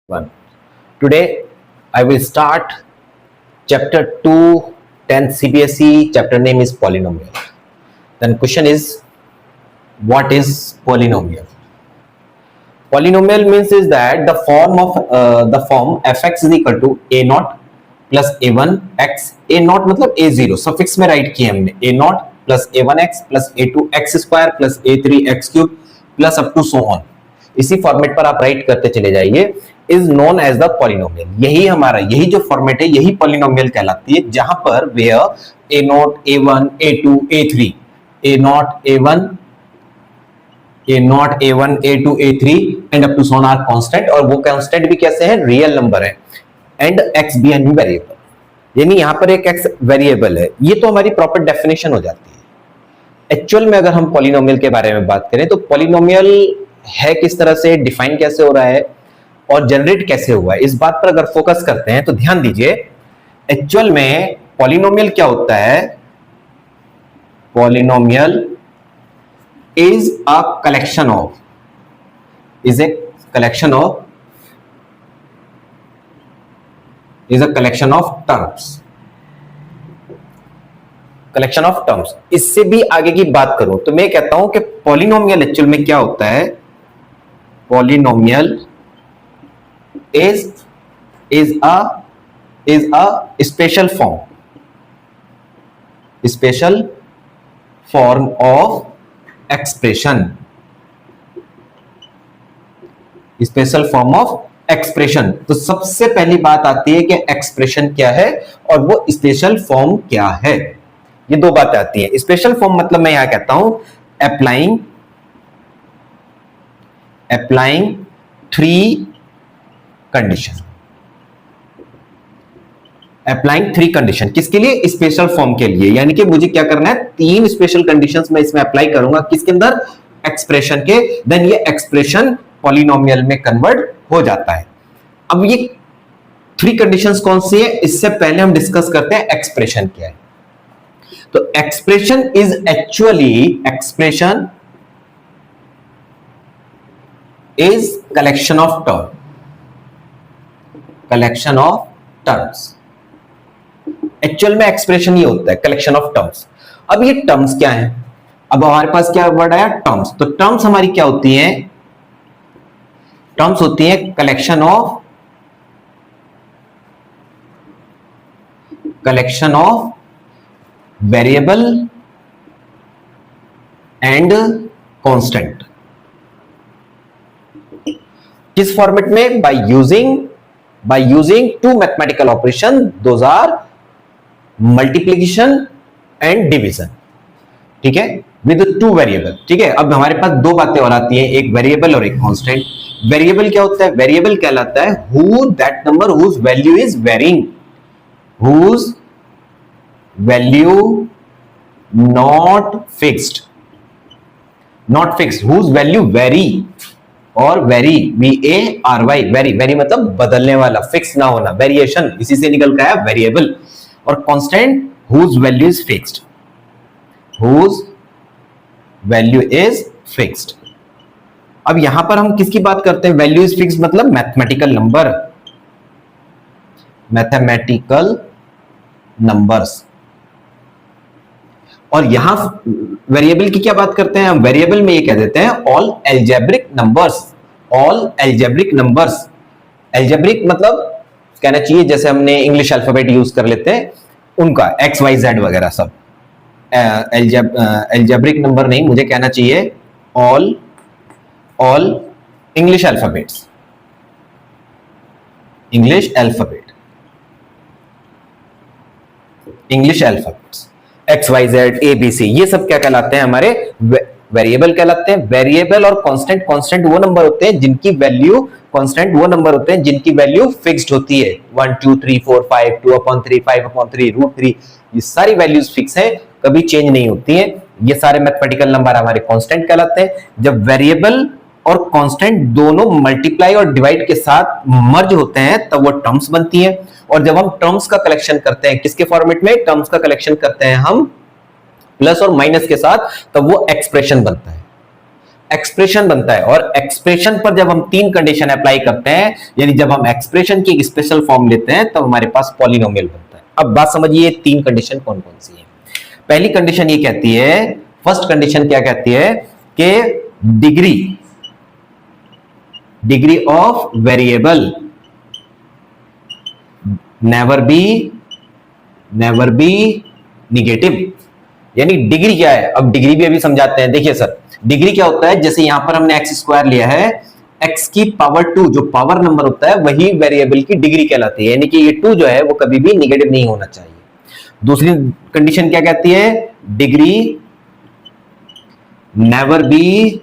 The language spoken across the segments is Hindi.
One. Today I will start chapter 2, 10 CBSE. Chapter name is polynomial. Then question is, what is polynomial? Polynomial means is that the form fx is equal to a naught plus a1 x. a naught मतलब a0 सफिक्स में राइट किया हमने, a naught plus a1 x plus a2 x square plus a3 x cube plus up to so on. इसी फॉर्मेट पर आप राइट करते चले जाइए. Is known as the polynomial. यही जो फॉर्मेट है यही पॉलिनोमियल कहलाती है, जहां पर where a naught a1 a2 a3 a naught a1 a2 a3 and up to so on are constant, और वो कांस्टेंट भी कैसे हैं, रियल नंबर है, एंड x भी एन वेरिएबल. यानी यहां पर एक x वेरिएबल है. ये तो हमारी प्रॉपर डेफिनेशन हो जाती है. एक्चुअल में अगर हम पॉलिनोमियल के बारे में बात करें तो पॉलिनोमियल है किस तरह से, डिफाइन कैसे हो रहा है और जनरेट कैसे हुआ है, इस बात पर अगर फोकस करते हैं तो ध्यान दीजिए. एक्चुअल में पॉलिनोमियल क्या होता है? Polynomial is a collection of terms. इससे भी आगे की बात करूं तो मैं कहता हूं कि पॉलिनोमियल एक्चुअल में क्या होता है. Polynomial is a special form of expression. तो सबसे पहली बात आती है कि एक्सप्रेशन क्या है और वो स्पेशल फॉर्म क्या है. ये दो बातें आती हैं. स्पेशल फॉर्म मतलब मैं यहां कहता हूं अप्लाइंग थ्री कंडीशन. किसके लिए? स्पेशल फॉर्म के लिए. यानी कि मुझे क्या करना है, तीन स्पेशल कंडीशंस मैं इसमें अप्लाई करूंगा. किसके अंदर? एक्सप्रेशन के. देन ये एक्सप्रेशन पॉलिनोमियल में कन्वर्ट हो जाता है. अब ये थ्री कंडीशंस कौन सी है, इससे पहले हम डिस्कस करते हैं एक्सप्रेशन क्या है. तो expression is collection of terms. Actual में एक्सप्रेशन ये होता है कलेक्शन ऑफ टर्म्स. अब ये टर्म्स क्या है? अब हमारे पास क्या वर्ड आया? टर्म्स. तो टर्म्स हमारी क्या होती हैं? टर्म्स होती हैं collection of variable and constant. किस फॉर्मेट में? by using two mathematical operation, those are multiplication and division. ठीक है, with two variable. ठीक है, अब हमारे पास दो बातें और आती हैं, एक वेरिएबल और एक कांस्टेंट. वेरिएबल क्या होता है? वेरिएबल कहलाता है that number whose value is varying, whose value not fixed, whose value vary, और वेरी VARY, वेरी मतलब बदलने वाला, फिक्स ना होना, वेरिएशन, इसी से निकल गया वेरिएबल. और constant whose value is fixed. अब यहां पर हम किसकी बात करते हैं? वैल्यू इज फिक्स मतलब मैथमेटिकल नंबर्स. और यहां वेरिएबल की क्या बात करते हैं हम? वेरिएबल में ये कह देते हैं ऑल एल्जेब्रिक नंबर्स. एल्जेब्रिक मतलब कहना चाहिए जैसे हमने इंग्लिश अल्फाबेट यूज कर लेते हैं उनका, XYZ वगैरह सब. एल्जेब्रिक नंबर नहीं, मुझे कहना चाहिए all English alphabets. XYZ ABC, ये सब क्या कहलाते हैं? हमारे वेरिएबल कहलाते हैं. वेरिएबल और कांस्टेंट वो नंबर होते हैं जिनकी वैल्यू, कांस्टेंट वो नंबर होते हैं जिनकी वैल्यू फिक्स्ड होती है. 1 2 3 4 5 2/3 5/3 √3, ये सारी वैल्यूज फिक्स हैं, कभी चेंज नहीं होती हैं. ये सारे मैथमेटिकल नंबर हमारे कांस्टेंट कहलाते हैं. जब वेरिएबल और कांस्टेंट दोनों मल्टीप्लाई और डिवाइड के साथ मर्ज होते हैं तब वो टर्म्स बनती हैं. और जब हम टर्म्स का कलेक्शन करते हैं, किसके फॉर्मेट में? टर्म्स का कलेक्शन करते हैं हम प्लस और माइनस के साथ, तब वो एक्सप्रेशन बनता है. एक्सप्रेशन बनता है, और एक्सप्रेशन पर जब हम तीन कंडीशन अप्लाई करते हैं, यानी जब हम एक्सप्रेशन की एक स्पेशल फॉर्म लेते हैं, तब हमारे पास पॉलिनोमियल बनता है। अब बात समझिए तीन कंडीशन कौन कौन सी है। पहली कंडीशन ये कहती है, फर्स्ट कंडीशन क्या कहती है कि degree of variable never be negative. यानी डिग्री क्या है, अब डिग्री भी अभी समझाते हैं। देखिए सर, डिग्री क्या होता है, जैसे यहां पर हमने एक्स स्क्वायर लिया है, एक्स की पावर 2 जो पावर नंबर होता है वही वेरिएबल की डिग्री कहलाती है, यानी कि ये 2 जो है वो कभी भी निगेटिव नहीं होना चाहिए। दूसरी कंडीशन क्या कहती है, डिग्री नेवर बी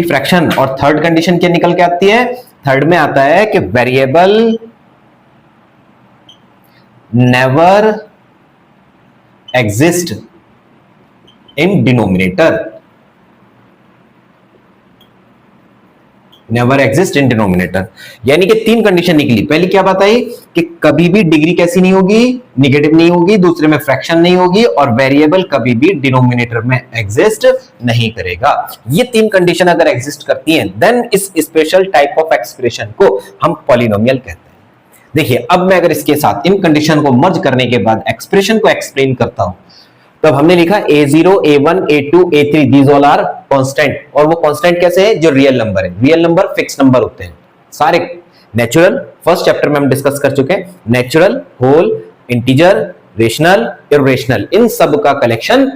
फ्रैक्शन। और थर्ड कंडीशन क्या निकल के आती है, थर्ड में आता है कि variable never exist in denominator. यानी कि तीन कंडीशन निकली। पहली क्या बात आई कि कभी भी डिग्री कैसी नहीं होगी, निगेटिव नहीं होगी, दूसरे में फ्रैक्शन नहीं होगी, और वेरिएबल कभी भी डिनोमिनेटर में एग्जिस्ट नहीं करेगा। ये तीन कंडीशन अगर एग्जिस्ट करती हैं, देन इस स्पेशल टाइप ऑफ एक्सप्रेशन को हम पॉलिनोमियल कहते हैं। देखिए, अब मैं अगर इसके साथ इन कंडीशन को मर्ज करने के बाद एक्सप्रेशन को एक्सप्लेन करता हूं, तब हमने लिखा a0, a1, a2, a3 these all are constant. और वो कांस्टेंट कैसे है, जो रियल नंबर है। रियल नंबर फिक्स नंबर होते हैं सारे। नेचुरल फर्स्ट चैप्टर में हम डिस्कस कर चुके हैं। Natural, whole, integer, rational, irrational, इन सब का कलेक्शन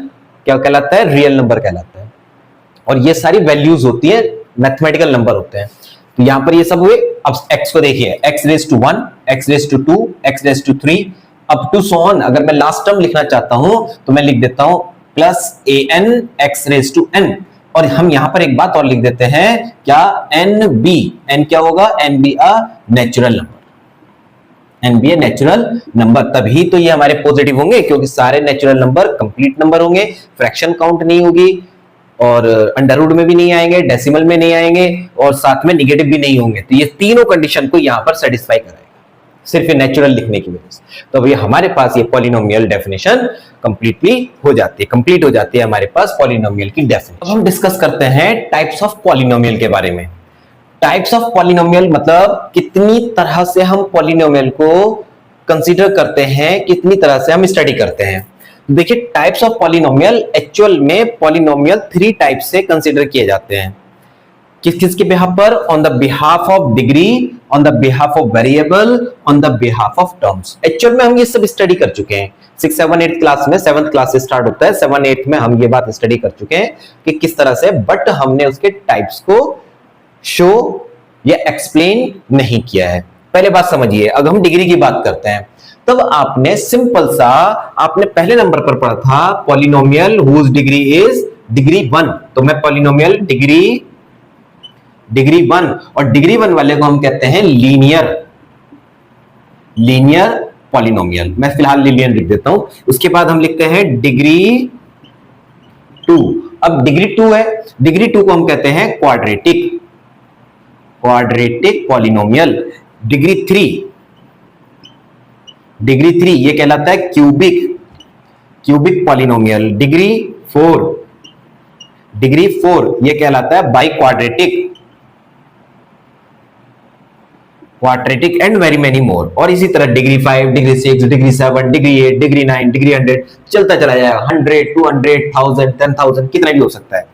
क्या कहलाता है, रियल नंबर कहलाता है। और ये सारी वैल्यूज होती है, मैथमेटिकल नंबर होते हैं। तो यहां पर ये सब हुए। अब x को देखिए, x raise to 1, x raise to 2, x raise to 3 up to so on. अगर मैं लास्ट टर्म लिखना चाहता हूं तो मैं लिख देता हूं plus an x raise to n। और हम यहां पर एक बात और लिख देते हैं, क्या, nb। n क्या होगा, nb a natural number. nb a natural number, तभी तो ये हमारे पॉजिटिव होंगे, क्योंकि सारे नेचुरल नंबर कंप्लीट नंबर होंगे, फ्रैक्शन काउंट नहीं होगी, और अंडर रूट में भी नहीं आएंगे, डेसिमल में नहीं आएंगे, और साथ में निगेटिव भी नहीं होंगे। तो ये तीनों कंडीशन को यहां पर सेटिस्फाई कराएगा, सिर्फ ये नेचुरल लिखने की वजह से। तो अब ये हमारे पास ये पॉलिनोमियल डेफिनेशन कंप्लीट हो जाती है हमारे पास पॉलिनोमियल की डेफिनेशन। अब हम डिस्कस करते हैं टाइप्स ऑफ पॉलिनोमियल के बारे में। टाइप्स ऑफ पॉलिनोमियल मतलब कितनी तरह से हम पॉलिनोमियल को कंसीडर करते हैं, कितनी तरह से हम स्टडी करते हैं। देखिए, टाइप्स ऑफ पॉलिनोमियल, एक्चुअल में पॉलिनोमियल 3 टाइप से कंसीडर किए जाते हैं। किस किस के बिहाफ पर, on the behalf of degree, on the behalf of variable, on the behalf of terms. Actual में हम ये सब स्टडी कर चुके हैं 6, 7, 8 क्लास में। 7th क्लास से स्टार्ट होता है, 7, 8 में हम ये बात स्टडी कर चुके हैं कि किस तरह से, बट हमने उसके टाइप्स को शो या एक्सप्लेन नहीं किया है। पहले बात समझिए, अगर हम डिग्री की बात करते हैं, तब आपने सिंपल सा, आपने पहले नंबर पर पढ़ा था polynomial whose degree is degree 1। तो मैं पॉलिनोमियल डिग्री 1, और डिग्री 1 वाले को हम कहते हैं लीनियर पॉलिनोमियल। मैं फिलहाल लीनियर लिख देता हूं। उसके बाद हम लिखते हैं डिग्री 2। अब डिग्री 2 है, डिग्री 2 को हम कहते हैं क्वाड्रेटिक पॉलिनोमियल। डिग्री 3 ये कहलाता है क्यूबिक पॉलिनोमियल। डिग्री 4 ये कहलाता है by quadratic and very many more. और इसी तरह degree 5, degree 6, degree 7, degree 8, degree 9, degree 100 चलता चला जाएगा। 100, 200, 1000, 10,000 कितना भी हो सकता है।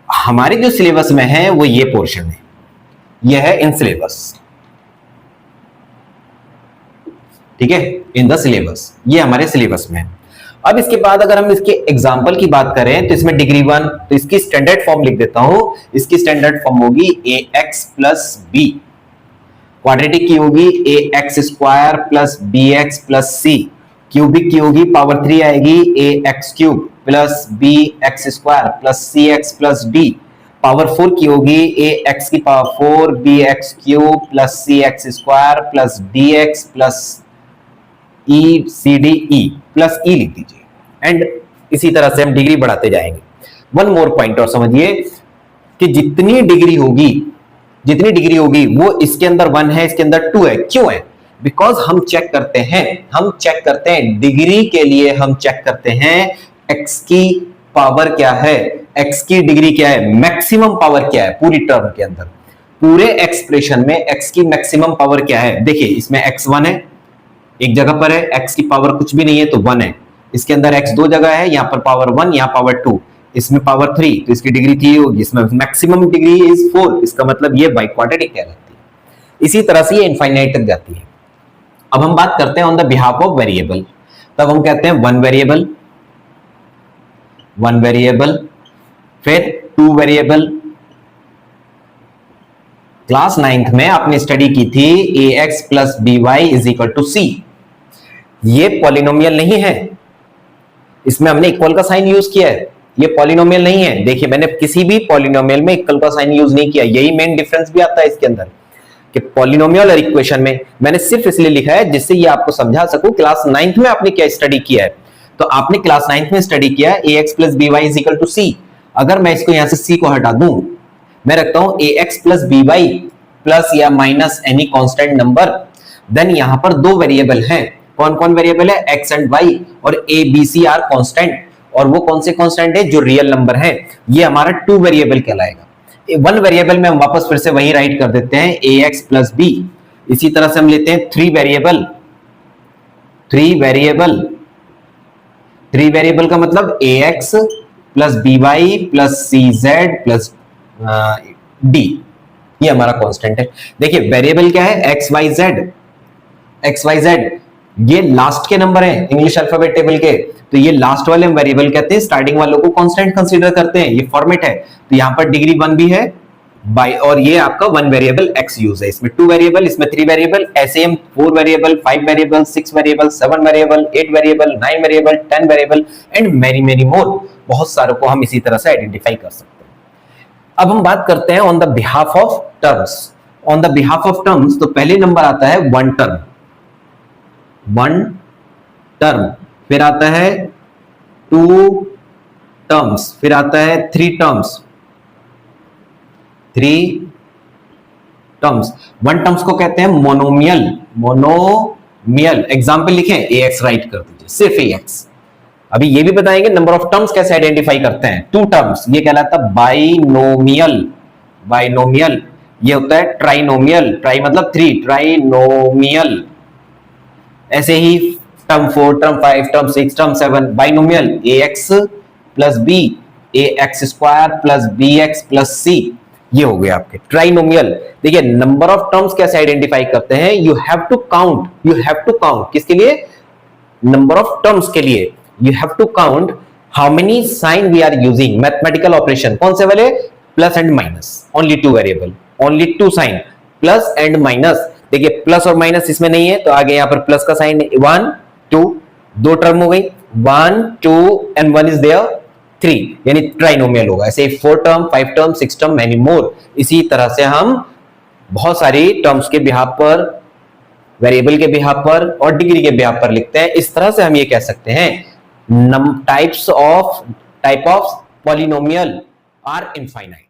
हमारे जो सिलेबस में है वो ये पोर्शन है, यह है इन सिलेबस, ठीक है, इन द सिलेबस, ये हमारे सिलेबस में है। अब इसके बाद अगर हम इसके एग्जांपल की बात करें, तो इसमें डिग्री 1, तो इसकी स्टैंडर्ड फॉर्म लिख देता हूं। इसकी स्टैंडर्ड फॉर्म होगी ax प्लस b। क्वाड्रेटिक की होगी ax square plus bx plus c। Cubic की होगी पावर 3 आएगी ax cube plus bx square plus cx plus d। Power 4 की होगी ax की power 4 bx cube plus cx square plus dx plus e plus e लिख दीजिए। एंड इसी तरह से हम डिग्री बढ़ाते जाएंगे। वन मोर पॉइंट और समझिए कि जितनी डिग्री होगी वो इसके अंदर 1 है, इसके अंदर 2 है। क्यों है? बिकॉज हम चेक करते हैं डिग्री के लिए हम चेक करते हैं x की पावर क्या है, x की डिग्री क्या है, मैक्सिमम पावर क्या है पूरी टर्म के अंदर, पूरे एक्सप्रेशन में x की मैक्सिमम पावर क्या है। देखिए इसमें x1 है, एक जगह पर है, x की पावर कुछ भी नहीं है तो 1 है, इसके अंदर x दो जगह है, यहां पर पावर 1, यहां पावर 2, इसमें पावर 3, तो इसकी डिग्री 3 होगी, इसमें मैक्सिमम डिग्री इज 4, इसका मतलब ये बाइक्वाड्रेटिक कहलाती है। इसी तरह से ये इनफाइनाइट तक जाती है। अब हम बात करते हैं on the behalf of variable, तब हम कहते हैं वन वेरिएबल, फिर टू वेरिएबल। क्लास 9th में आपने स्टडी की थी ax plus by is equal to c। ये पॉलिनोमियल नहीं है, इसमें हमने इक्वल का साइन यूज किया है, ये पॉलिनोमियल नहीं है। देखिए मैंने किसी भी पॉलिनोमियल में इक्वल का साइन यूज नहीं किया, यही मेन डिफरेंस भी आता है इसके अंदर कि पॉलिनोमियल और इक्वेशन में मैंने सिर्फ इसलिए लिखा है जिससे ये आपको समझा सकूं क्लास 9th में आपने क्या स्टडी किया है। तो आपने क्लास 9th में स्टडी किया ax plus by is equal to c। अगर मैं इसको यहां से c को हटा दूं, मैं रखता हूं ax प्लस by प्लस या minus any constant number, then यहां पर दो वेरिएबल हैं। कौन कौन वेरिएबल है, x एंड y, और a b c are constant, और वो कौन से कांस्टेंट है जो रियल नंबर है, ये हमारा टू वेरिएबल कहलाएगा। वन वेरिएबल में हम वापस फिर से वही राइट कर देते हैं ax प्लस b। इसी तरह से हम लेते हैं थ्री वेरिएबल का मतलब ax plus by plus cz plus d, ये हमारा कांस्टेंट है। देखिए वेरिएबल क्या है, एक्स वाई जेड, ये लास्ट के नंबर हैं इंग्लिश अल्फाबेट टेबल के, तो ये लास्ट वाले हम वेरिएबल कहते हैं, स्टार्टिंग वालों को कांस्टेंट कंसीडर करते हैं, ये फॉर्मेट है। तो यहाँ पर डिग्री 1 भी है बाय, और ये आपका वन वेरिएबल x यूज है, इसमें टू वेरिएबल, इसमें थ्री वेरिएबल, ऐसे हम 4 variable, 5 variable, 6 variable, 7 variable, 8 variable, 9 variable, 10 variable and many more, बहुत सारों को हम इसी तरह से आइडेंटिफाई कर सकते हैं। अब हम बात करते हैं on the behalf of terms. तो पहले नंबर आता है वन टर्म, फिर आता है टू टर्म्स, फिर आता है थ्री टर्म्स। वन टर्म्स को कहते हैं मोनोमियल। एग्जाम्पल लिखें, ax राइट कर दीजिए, सिर्फ ax। अभी ये भी बताएंगे नंबर ऑफ टर्म्स कैसे आइडेंटिफाई करते हैं। टू टर्म्स ये कहलाता है बाइनोमियल, ये होता है ट्राइनोमियल, ट्राई मतलब 3, ट्राइनोमियल। ऐसे ही term 4, term 5, term 6, term 7 binomial, ax plus b, ax square plus bx plus c, ये हो गया आपके ट्राइनोमियल। देखिए नंबर ऑफ टर्म्स कैसे आइडेंटिफाई करते हैं, यू हैव टू काउंट किसके लिए, नंबर ऑफ टर्म्स के लिए, you have to count how many sign we are using, mathematical operation कौन से वाले, plus and minus, only two variable, only two sign, plus and minus. देखिए प्लस और माइनस इसमें नहीं है, तो आगे यहाँ पर प्लस का साइन 1 2, दो टर्म हो गई, 1 2 एंड 1 इज देयर 3, यानी ट्राइनोमियल होगा। ऐसे 4 term, 5 term, 6 term, many more. इसी तरह से हम बहुत सारी टर्म्स के बिहाफ पर, वेरिएबल के बिहाफ पर और डिग्री के बिहाफ पर लिखते हैं। इस तरह से हम ये कह सकते हैं type of polynomial are infinite.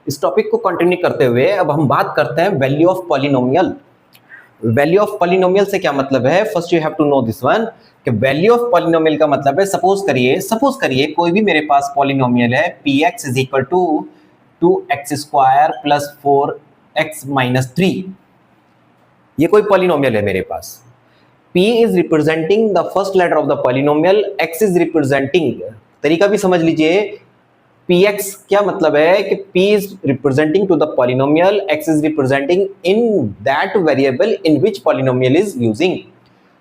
इस टॉपिक को कंटिन्यू करते हुए अब हम बात करते हैं value of polynomial. Value of polynomial से क्या मतलब है, first you have to know this one कि वैल्यू ऑफ पॉलिनोमियल का मतलब है, सपोज करिए कोई भी मेरे पास पॉलिनोमियल है px is equal to 2x square plus 4x minus 3, ये कोई पॉलिनोमियल है मेरे पास। P is representing the first letter of the polynomial, X is representing, तरीका भी समझ लीजिए, Px क्या मतलब है कि P is representing to the polynomial, X is representing in that variable in which polynomial is using,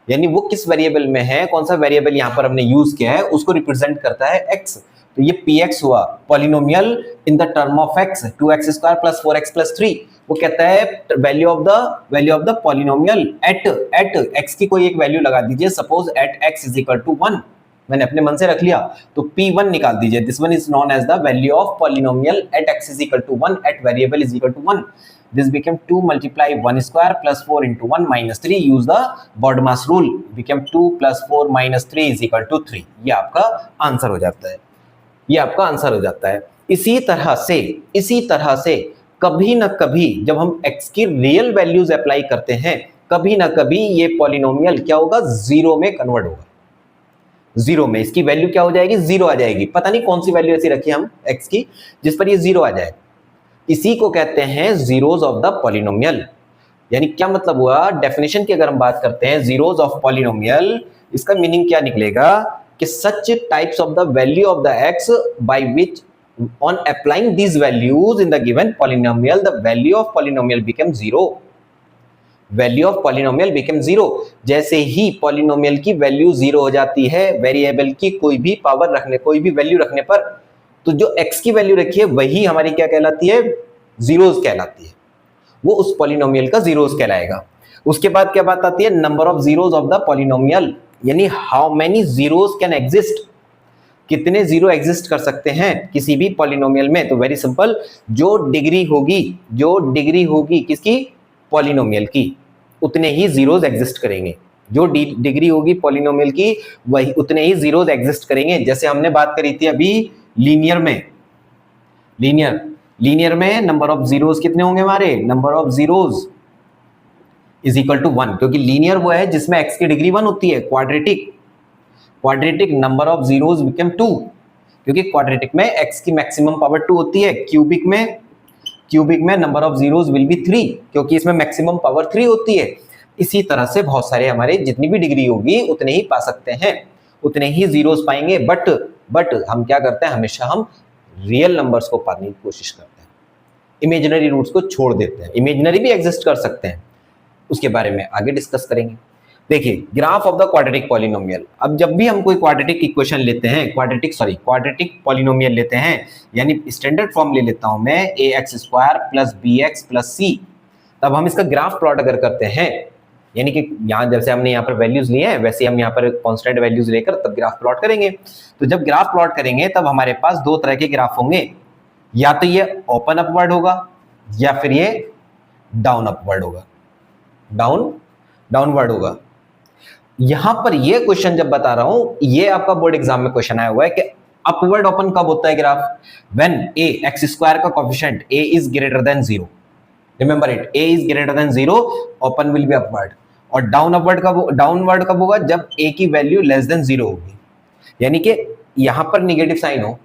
यानी वो किस वेरिएबल में है, कौन सा वेरिएबल यहाँ पर हमने यूज किया है उसको रिप्रेजेंट करता है X। तो ये Px हुआ polynomial in the term of X, 2x square plus 4x plus 3, वो कहता है value of the polynomial at x की कोई एक वैल्यू लगा दीजिए, suppose at x is equal to 1, मैंने अपने मन से रख लिया, तो p1 निकाल दीजिए। This one is known as the value of polynomial at x is equal to 1 at variable is equal to 1। This became 2 multiply 1 square plus 4 into 1 minus 3, use the BODMAS rule, became 2 plus 4 minus 3 is equal to 3। ये आपका आंसर हो जाता है, इसी तरह से कभी ना कभी जब हम x की रियल वैल्यूज अप्लाई करते हैं कभी ना कभी ये पॉलिनोमियल क्या होगा, जीरो में कन्वर्ट होगा। जीरो में इसकी वैल्यू क्या हो जाएगी, जीरो आ जाएगी। पता नहीं कौन सी वैल्यू ऐसी रखी हम एक्स की जिस पर ये जीरो आ जाए। इसी को कहते हैं जीरोस ऑफ द पॉलिनोमियल। यानी क्या मतलब हुआ, डेफिनेशन की अगर हम बात करते हैं जीरोस ऑफ पॉलिनोमियल, इसका मीनिंग क्या निकलेगा कि such types of the value of the x by which on applying these values in the given polynomial the value of polynomial became zero। Value of polynomial become zero. जैसे ही पॉलिनोमियल की वैल्यू जीरो हो जाती है वेरिएबल की कोई भी पावर रखने, कोई भी वैल्यू रखने पर, तो जो एक्स की वैल्यू रखी है वही हमारी क्या कहलाती है, जीरोस कहलाती है। वो उस पॉलिनोमियल का जीरोस कहलाएगा। उसके बाद क्या बात आती है, number of zeros of the polynomial, यानी how many zeros can exist, कितने जीरो एग्जिस्ट कर सकते हैं किसी भी पॉलिनोमियल में। तो वेरी सिंपल, जो डिग्री होगी किसकी, पॉलिनोमियल की, उतने ही जीरोस एग्जिस्ट करेंगे। जो डिग्री होगी पॉलिनोमियल की वही उतने ही जीरोस एग्जिस्ट करेंगे। जैसे हमने बात करी थी अभी लीनियर में, लीनियर में नंबर ऑफ जीरोस कितने होंगे हमारे, number of zeros is equal to 1, क्योंकि लीनियर वो है जिसमें एक्स की डिग्री 1 होती है। Quadratic number of zeros become 2, क्योंकि क्वाड्रेटिक में एक्स की मैक्सिमम पावर 2 होती है। क्यूबिक में number of zeros will be 3, क्योंकि इसमें मैक्सिमम पावर 3 होती है। इसी तरह से बहुत सारे हमारे जितनी भी डिग्री होगी उतने ही पा सकते हैं, उतने ही जीरोस पाएंगे। बट हम क्या करते हैं, हमेशा हम रियल नंबर्स को पाने की कोशिश करते हैं, इमेजिनरी रूट्स को छोड़ देते हैं। इमेजिनरी भी एग्जिस्ट कर सकते हैं, उसके बारे में आगे डिस्कस करेंगे। देखिए graph of the quadratic polynomial. अब जब भी हम कोई क्वाड्रेटिक इक्वेशन लेते हैं, क्वाड्रेटिक पॉलिनोमियल लेते हैं, यानी स्टैंडर्ड फॉर्म ले लेता हूं मैं ax² + bx + c, तब हम इसका ग्राफ प्लॉट अगर करते हैं, यानी कि यहाँ जैसे हमने यहाँ पर वैल्यूज लिए हैं वैसे हम यहाँ पर कांस्टेंट वैल्यूज लेकर तब ग्राफ प्लॉट करेंगे। तो जब ग्राफ प्लॉट करेंगे तब हमारे पास दो तरह के ग्राफ होंगे, या तो ये ओपन अपवर्ड होगा या फिर ये डाउन अपवर्ड होगा, डाउनवर्ड होगा। यहां पर ये क्वेश्चन जब बता रहा हूं, ये आपका बोर्ड एग्जाम में क्वेश्चन आया हुआ है कि अपवर्ड ओपन कब होता है ग्राफ, व्हेन ax² का coefficient a is greater than 0। Remember it, a is greater than 0, open will be upward. और डाउनवर्ड कब होगा, जब a की वैल्यू लेस देन 0 होगी, यानी कि यहां पर नेगेटिव साइन हो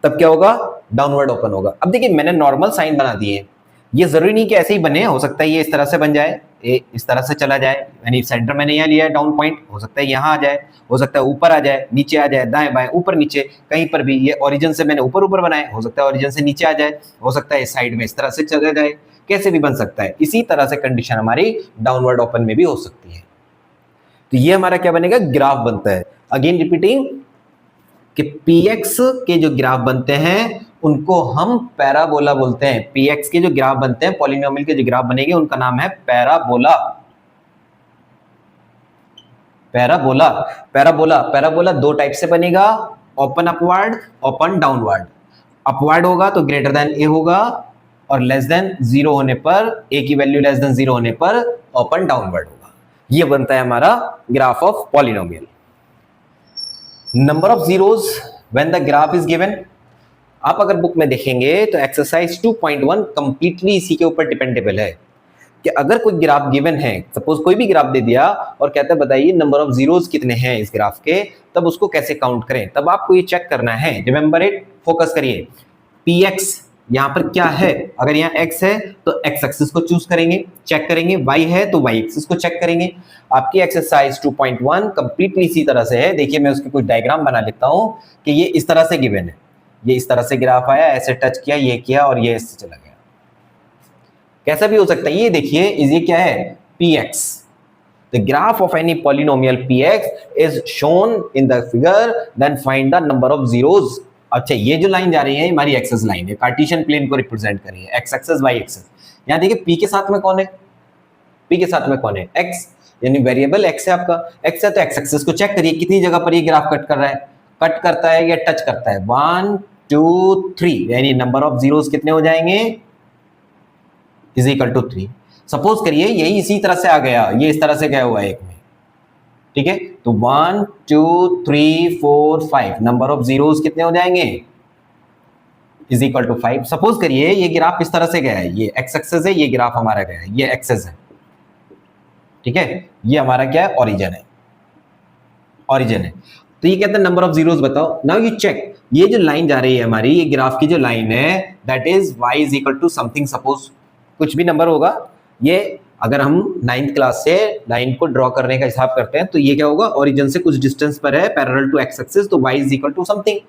तब क्या होगा, डाउनवर्ड ओपन होगा। अब देखिए मैंने नॉर्मल साइन बना दिए, ये जरूरी नहीं कि ऐसे ही बने, हो सकता है ये इस तरह से बन जाए, ए इस तरह से चला जाए, यानी सेंटर मैंने यहाँ लिया है डाउन पॉइंट, हो सकता है यहाँ आ जाए, हो सकता है ऊपर आ जाए, नीचे आ जाए, दाएं बाएं ऊपर नीचे, कहीं पर भी। ये ओरिजिन से मैंने ऊपर बनाए, हो सकता है ओरिजिन से नीचे आ जाए, हो सकता है इस साइड में इस तरह से चला जाए, कैसे भी बन सकता है। इसी तरह से कंडीशन हमारी डाउनवर्ड ओपन में भी हो सकती है। तो ये हमारा क्या बनेगा, ग्राफ बनता है। अगेन रिपीटिंग कि px के जो ग्राफ बनते हैं उनको हम पैराबोला बोलते हैं। px के जो ग्राफ बनते हैं, पॉलिनोमियल के जो ग्राफ बनेंगे उनका नाम है पैराबोला। पैराबोला दो टाइप से बनेगा, open upward, open downward. Upward होगा तो ग्रेटर देन a होगा, और लेस देन 0 होने पर, a की वैल्यू लेस देन 0 होने पर ओपन डाउनवर्ड होगा। ये बनता है हमारा graph of polynomial. Number of zeros when the graph is given, आप अगर बुक में देखेंगे तो एक्सरसाइज 2.1 कंप्लीटली इसी के ऊपर डिपेंडेबल है कि अगर कोई ग्राफ गिवन है, सपोज कोई भी ग्राफ दे दिया और कहता है बताइए नंबर ऑफ जीरोस कितने हैं इस ग्राफ के, तब उसको कैसे काउंट करें। तब आपको ये चेक करना है, रिमेंबर इट, फोकस करिए। px यहाँ पर क्या है, अगर यहाँ x है तो x एक्सिस को चूज करेंगे, चेक करेंगे, y है तो y एक्सिस को चेक करेंगे। आपकी एक्सरसाइज 2.1 कंप्लीटली इसी तरह से है। देखिए मैं उसकी कुछ डायग्राम बना लेता हूं कि ये इस तरह से गिवन है, ये इस तरह से ग्राफ आया, ऐसे टच किया, ये किया और ये इससे चला गया, कैसा भी हो सकता है। ये देखिए ये क्या है, px, the graph of any polynomial px is shown in the figure, then find the number of zeros। अच्छा ये जो लाइन जा रही है हमारी एक्सेस लाइन है, कार्टेशियन प्लेन को रिप्रेजेंट करिए, एक्स एक्सेस वाई एक्सेस। यहाँ देखिए p के साथ में कौन है, p के साथ में कौन है, x, यानी वेरिएबल x है आपका, x है तो x एक्सेस को चेक करिए कितनी जगह पर ये ग्राफ कट कर रहा है, कट करता है या टच करता है, 1 2 3, यानी नंबर ऑफ जीरोस कितने हो जाएंगे, इज इक्वल टू 3। सपोज करिए यही इसी तरह से आ गया, ये इस तरह से गया हुआ है एक में, ठीक है, तो 1 2 3 4 5, नंबर ऑफ जीरोस कितने हो जाएंगे, इज इक्वल टू 5। सपोज करिए ये ग्राफ इस तरह से गया है, ये एक्स एक्सेस है, ये ग्राफ हमारा गया है, ये एक्सेस है, ठीक है, ये हमारा क्या है, ओरिजिन है, ओरिजिन है। तो ये कहते हैं नंबर ऑफ जीरोस बताओ। नाउ यू चेक, ये जो लाइन जा रही है हमारी, ये ग्राफ की जो लाइन है, that is y is equal to something, suppose कुछ भी नंबर होगा। ये अगर हम 9th क्लास से लाइन को ड्रॉ करने का हिसाब करते हैं तो ये क्या होगा, ओरिजिन से कुछ डिस्टेंस पर है पैरेलल टू एक्स एक्सिस, तो y is equal to something,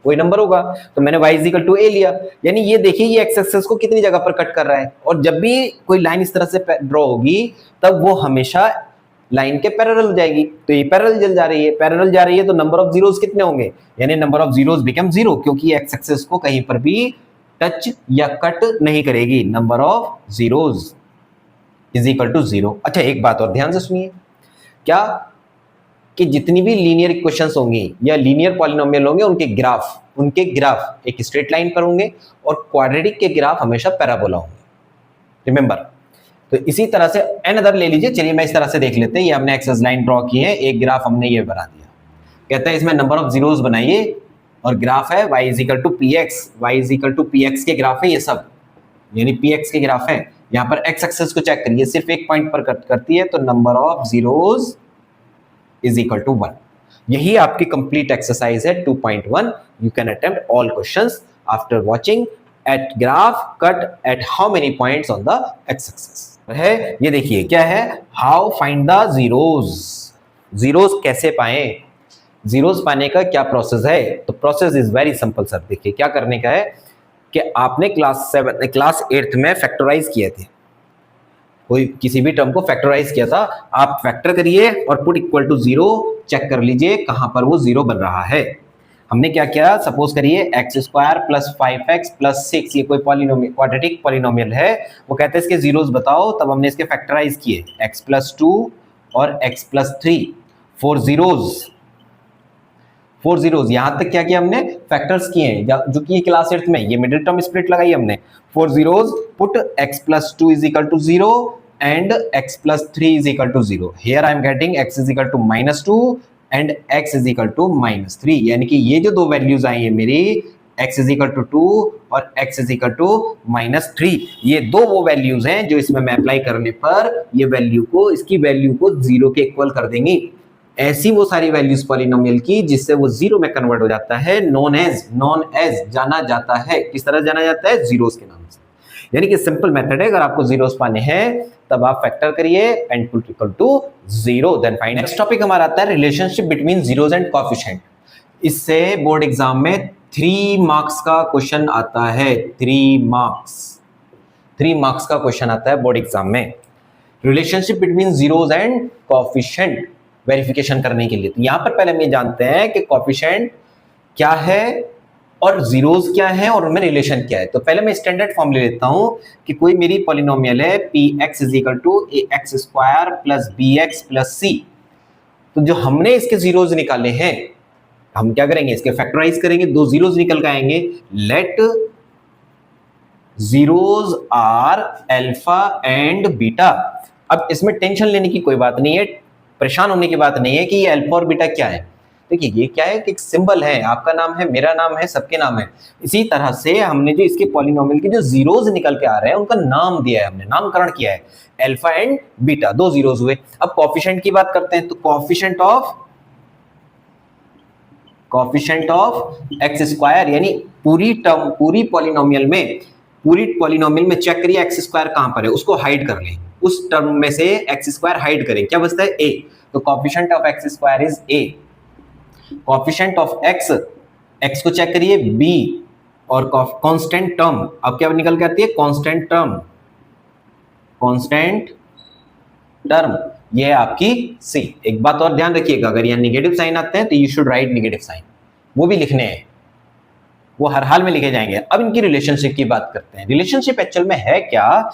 कोई नंबर होगा। तो मैंने y is equal to a लिया, यानी ये देखिए ये एक्स एक्सिस को कितनी जगह पर कट कर रहा है, और जब भी कोई लाइन इस तरह से ड्रॉ होगी तब वो हमेशा लाइन के पैरेलल हो जाएगी। तो ये पैरेलल चल जा रही है, पैरेलल जा रही है, तो नंबर ऑफ जीरोस कितने होंगे, यानी नंबर ऑफ जीरोस बिकम 0, क्योंकि एक्स एक्सिस को कहीं पर भी टच या कट नहीं करेगी। Number of zeros is equal to 0। अच्छा एक बात और ध्यान से सुनिए, क्या कि जितनी भी लीनियर इक्वेशंस होंगी या लीनियर पॉलिनोमियल होंगे, उनके ग्राफ एक स्ट्रेट लाइन पर होंगे और क्वाड्रेटिक के ग्राफ हमेशा पैराबोला होंगे, रिमेंबर। तो इसी तरह से एन अदर ले लीजिए, चलिए मैं इस तरह से देख लेते हैं, ये हमने एक्सेस लाइन ड्रॉ की है, एक ग्राफ हमने ये बना दिया, कहता है इसमें नंबर ऑफ जीरोस बनाइए और ग्राफ है y is equal to p x, y is equal to p x के ग्राफ है ये सब, यानी पी एक्स के ग्राफ है। यहाँ पर एक्स एक्सेस को चेक करिए, सिर्फ एक पॉइंट पर कट करती है, तो number of zeros is equal to 1। यही आपकी कंप्लीट एक्सरसाइज है 2.1। You can attempt all questions after watching at graph cut at how many points on the x axis है। ये देखिए क्या है, how find the zeros, zeros कैसे पाएं, जीरोस पाने का क्या प्रोसेस है। तो process is very simple sir. देखिए क्या करने का है कि आपने क्लास 8th में फैक्टराइज किए थे, कोई किसी भी टर्म को फैक्टराइज किया था, आप फैक्टर करिए और पुट इक्वल टू 0, चेक कर लीजिए कहां पर वो 0 बन रहा है। हमने क्या किया, सपोज करिए x square plus 5x plus 6, ये कोई पॉलिनोमियल, क्वाड्रेटिक पॉलिनोमियल है, वो कहते हैं इसके जीरोस बताओ, तब हमने इसके फैक्टराइज किए, x प्लस 2 और x प्लस 3, 4 जीरोस, 4 जीरोस। यहां तक क्या किया हमने, फैक्टर्स किए हैं, जो कि क्लास 8th में ये मिडिल टर्म स्प्लिट लगाई हमने, 4 zeros, put x plus 2 is equal to 0 and x plus 3 is equal to 0। Here I am getting x is equal to -2 and x is equal to -3, यानी कि ये जो दो वैल्यूज आई है मेरी, x इज इक्वल टू 2 और x इज इक्वल टू -3, ये दो वो वैल्यूज हैं जो इसमें मैं अप्लाई करने पर ये वैल्यू को, इसकी वैल्यू को 0 के इक्वल कर देंगी। ऐसी वो सारी वैल्यूज पॉलिनोमियल की जिससे वो 0 में कन्वर्ट हो जाता है, नॉन एज जाना जाता है। किस तरह जाना जाता है, जीरोस के नाम से। यानी कि सिंपल मेथड है, अगर आपको जीरोस पाने हैं तब आप फैक्टर करिए and put equal to 0, then find. Next topic हमारा आता है relationship between zeros and coefficient. इससे बोर्ड एग्जाम में 3 मार्क्स का क्वेश्चन आता है, 3 मार्क्स का क्वेश्चन आता है बोर्ड एग्जाम में, relationship between zeros and coefficient verification करने के लिए। तो यहां पर पहले हम ये जानते हैं कि कोएफिशिएंट क्या है और जीरोस क्या है और उनमें रिलेशन क्या है। तो पहले मैं स्टैंडर्ड फॉर्म ले लेता हूं कि कोई मेरी पॉलिनोमियल है px is equal to ax square plus bx plus c। तो जो हमने इसके जीरोस निकाले हैं, हम क्या करेंगे, इसके फैक्टराइज करेंगे, 2 जीरोस निकल के आएंगे। Let zeros are alpha and beta. अब इसमें टेंशन लेने की कोई बात नहीं है, परेशान होने की बात नहीं है कि ये अल्फा और बीटा क्या है। देखिए ये क्या है कि एक सिंबल है, आपका नाम है, मेरा नाम है, सबके नाम है। इसी तरह से हमने जो इसके पॉलिनोमियल के जो जीरोस निकल के आ रहे हैं उनका नाम दिया है, हमने नामकरण किया है, अल्फा एंड बीटा, 2 जीरोस हुए। अब कोएफिशिएंट की बात करते हैं, तो कोएफिशिएंट ऑफ एक्स स्क्वायर, यानी पूरी टर्म, पूरी पॉलिनोमियल में चेक करिए एक्स स्क्वायर कहां पर है, उसको हाइड कर लें, उस टर्म में से एक्स स्क्वायर हाइड करें, क्या बचता है, a। तो coefficient of x square is a। Coefficient of x को चेक करिए b, और कांस्टेंट टर्म, अब क्या निकल के आती है, कांस्टेंट टर्म, ये है आपकी c। एक बात और ध्यान रखिएगा, अगर यहाँ नेगेटिव साइन आते हैं तो you should write negative sign, वो भी लिखने हैं, वो हर हाल में लिखे जाएंगे। अब इनकी रिलेशनशिप की बात करते हैं। रिलेशनशिप एक्चुअल में है क्या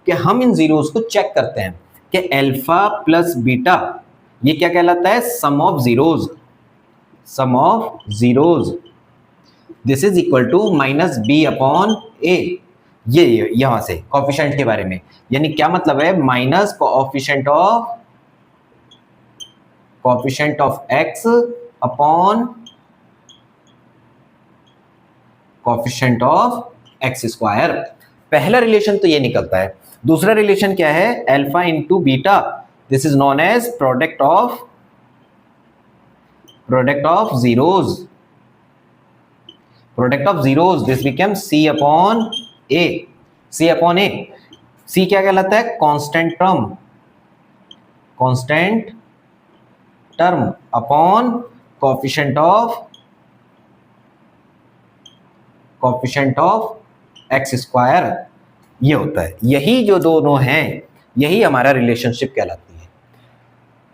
कि हम इन जीरोस को चेक करते हैं कि अल्फा प्लस बीटा ये क्या कहलाता है, sum of zeros, this is equal to -b upon a। ये यहां से कोएफिशिएंट के बारे में, यानी क्या मतलब है, minus coefficient of x upon coefficient of x square. पहला रिलेशन तो ये निकलता है। दूसरा रिलेशन क्या है, alpha into beta, This is known as product of zeros. Product of zeros. This becomes C upon A. C upon A. C क्या कहलाता है? Constant term upon coefficient of x square, ये होता है। यही जो दोनों हैं, यही हमारा रिलेशनशिप कहलाती है।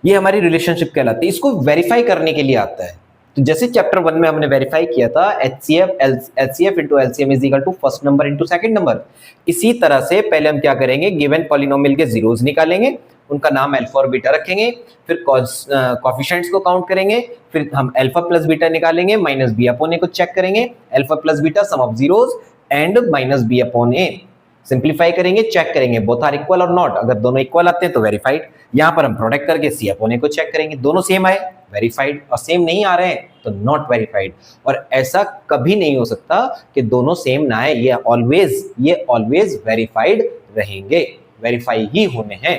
ये हमारी रिलेशनशिप कहलाती है। इसको वेरीफाई करने के लिए आता है। तो जैसे चैप्टर 1 में हमने वेरीफाई किया था HCF into LCM is equal to first number into second number, इसी तरह से पहले हम क्या करेंगे, गिवन पॉलिनोमियल के जीरोस निकालेंगे, उनका नाम अल्फा और बीटा रखेंगे, फिर कोएफिशिएंट्स को काउंट करेंगे, फिर हम अल्फा प्लस बीटा निकालेंगे, माइनस बी अपॉन ए को चेक करेंगे, alpha plus beta sum of zeros and minus B upon a, simplify करेंगे, चेक करेंगे बोथ आर इक्वल और नॉट। अगर दोनों इक्वल आते हैं तो वेरीफाइड। यहाँ पर हम प्रोडक्ट करके सी अपॉन ए को चेक करेंगे, दोनों सेम आए वेरीफाइड, और सेम नहीं आ रहे हैं तो नॉट वेरीफाइड। और ऐसा कभी नहीं हो सकता कि दोनों सेम ना आए, ये ऑलवेज वेरीफाइड रहेंगे, वेरीफाई ही होने हैं।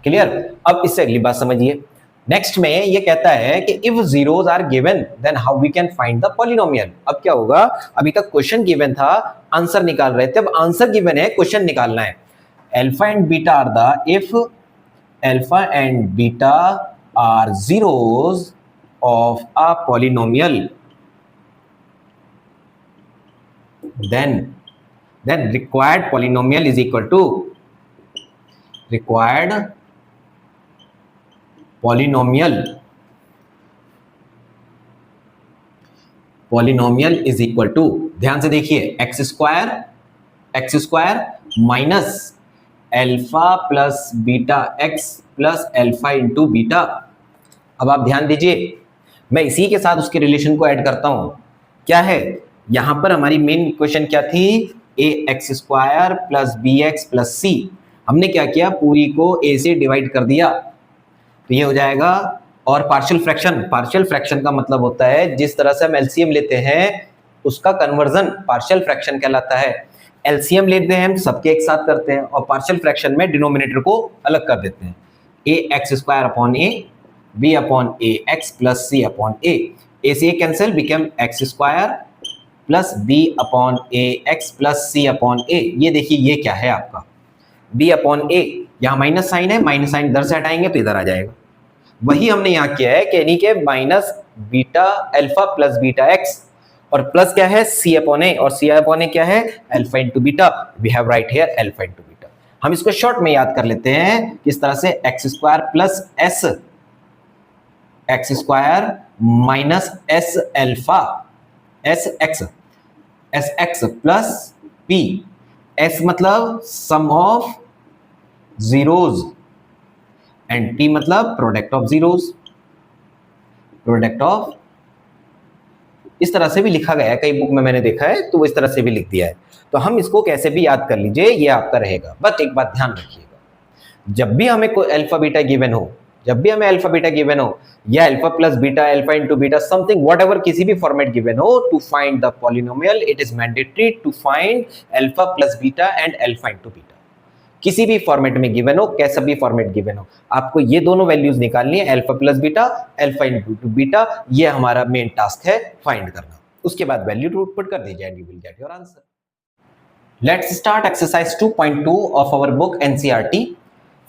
क्लियर? अब इससे अगली बात समझिए। नेक्स्ट में ये कहता है कि if zeros are given then how we can find the polynomial. अब क्या होगा, अभी तक क्वेश्चन गिवन था, आंसर निकाल रहे थे, अब आंसर गिवन है, क्वेश्चन निकालना है। Alpha and beta are the, if alpha and beta are zeros of a polynomial, then required polynomial is equal to polynomial is equal to, ध्यान से देखिए, x square minus alpha plus beta x plus alpha into beta. अब आप ध्यान दीजिए, मैं इसी के साथ उसके रिलेशन को ऐड करता हूं। क्या है, यहां पर हमारी मेन इक्वेशन क्या थी, a x square plus b x plus c. हमने क्या किया, पूरी को ए से डिवाइड कर दिया, तो ये हो जाएगा। और पार्शियल फ्रैक्शन का मतलब होता है जिस तरह से हम एलसीएम लेते हैं उसका कन्वर्जन पार्शियल फ्रैक्शन कहलाता है। एलसीएम लेते हैं हम सबके एक साथ करते हैं, और पार्शियल फ्रैक्शन में डिनोमिनेटर को अलग कर देते हैं। A x square upon a, b upon a x plus c upon a, a से cancel, become x square plus b upon a x plus c upon a. ये देखिए ये क्या है आपका बी अपॉन ए, यहाँ माइनस साइन है, माइनस साइन इधर से हटाएंगे तो इधर आ जाएगा। वही हमने यहाँ किया है कि यानी कि minus beta alpha plus beta x, और प्लस क्या है सी अपॉन ए, और सी अपॉन ए क्या है alpha into beta. We have write here alpha into beta. हम इसको शॉर्ट में याद कर लेते हैं किस तरह से, x square plus S x square minus S alpha S x plus P, S मतलब सम ऑफ जीरोज एंड पी मतलब प्रोडक्ट ऑफ जीरोज, इस तरह से भी लिखा गया है, कई बुक में मैंने देखा है, तो वो इस तरह से भी लिख दिया है। तो हम इसको कैसे भी याद कर लीजिए, ये आपका रहेगा। बस एक बात ध्यान रखिएगा, जब भी हमें कोई अल्फा बीटा गिवन हो, या alpha plus beta, alpha into beta, something whatever, किसी भी फॉर्मेट गिवन हो, to find the polynomial it is mandatory to find alpha plus beta and alpha into beta. किसी भी फॉर्मेट में गिवन हो, कैसा भी फॉर्मेट गिवन हो, आपको ये दोनों वैल्यूज निकालनी है, alpha plus beta, alpha into beta. ये हमारा मेन टास्क है फाइंड करना। उसके बाद वैल्यू पुट कर दीजिए and you will get your answer. Let's start exercise 2.2 of our book NCERT.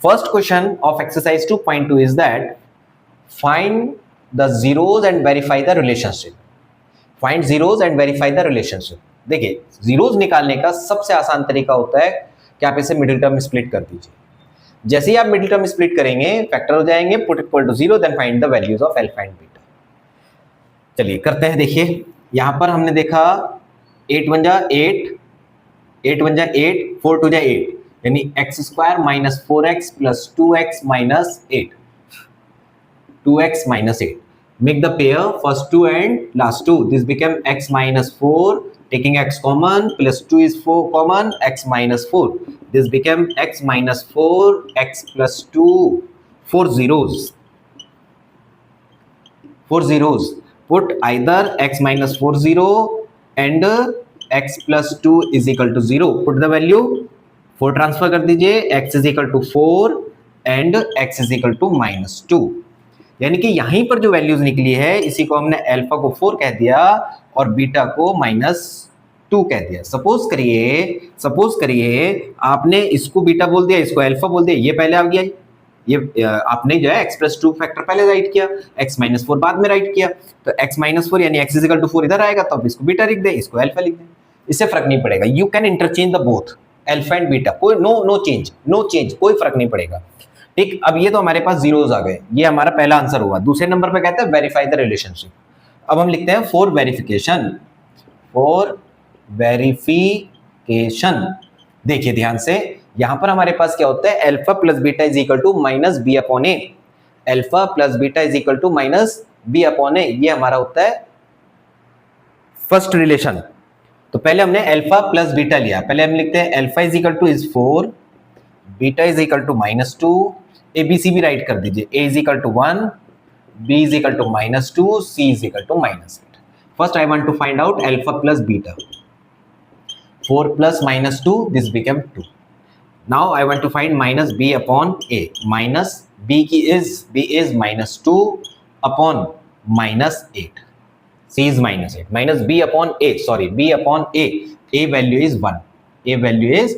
First question of exercise 2.2 is that find the zeros and verify the relationship. Find zeros and verify the relationship. देखिए zeros निकालने का सबसे आसान तरीका होता है कि आप इसे मिडिल टर्म स्प्लिट कर दीजिए। जैसे ही आप मिडिल टर्म स्प्लिट करेंगे फैक्टर हो जाएंगे, put equal to 0, then find the values of alpha and beta. चलिए करते हैं। देखिए यहाँ पर हमने देखा 8 1 जा 8, 8 1 जा 8, 4 2 जा 8, यानी x square minus 4x plus 2x minus 8, 2x minus 8। Make the pair first 2 and last 2, this become x minus 4, taking x common, plus 2 is 4 common, x minus 4, this become x minus 4, x plus 2, 4 zeros, put either x minus 4 0 and x plus 2 is equal to 0, put the value 4 transfer कर दीजिए, x is equal to 4, and x is equal to -2। यानी कि यहीं पर जो वैल्यूज निकली है इसी को हमने अल्फा को 4 कह दिया और बीटा को -2 कह दिया। सपोज करिए आपने इसको बीटा बोल दिया, इसको अल्फा बोल दिया, ये पहले आ गया, ये आपने जो है x + 2 फैक्टर पहले राइट किया, x - 4 बाद में राइट किया, तो x - 4 यानी x = 4 इधर आएगा, तो अब इसको बीटा लिख दे, इसको अल्फा लिख दे, इससे फर्क नहीं पड़ेगा। You can interchange the both alpha and beta, कोई नो चेंज, कोई फर्क नहीं पड़ेगा। ठीक, अब ये तो हमारे पास जीरोस आ गए, ये हमारा पहला आंसर हुआ। दूसरे नंबर पे कहते हैं वेरीफाई द रिलेशनशिप। अब हम लिखते हैं फॉर वेरिफिकेशन। देखिए ध्यान से, यहां पर हमारे पास क्या होता है, alpha plus beta is equal to -b/a, alpha plus beta is equal to -b/a, ये हमारा होता है फर्स्ट रिलेशन। तो पहले हमने अल्फा प्लस बीटा लिया, पहले हम लिखते हैं alpha is equal to 4, beta is equal to -2, ABC भी राइट कर दीजिए, A is equal to 1, B is equal to -2, C is equal to -8। First I want to find out alpha plus beta. 4 plus -2, this became 2. Now I want to find -b/a. Minus b is -2 upon -8. C is -8. Minus b/a. Sorry, b/a. A value is 1. A value is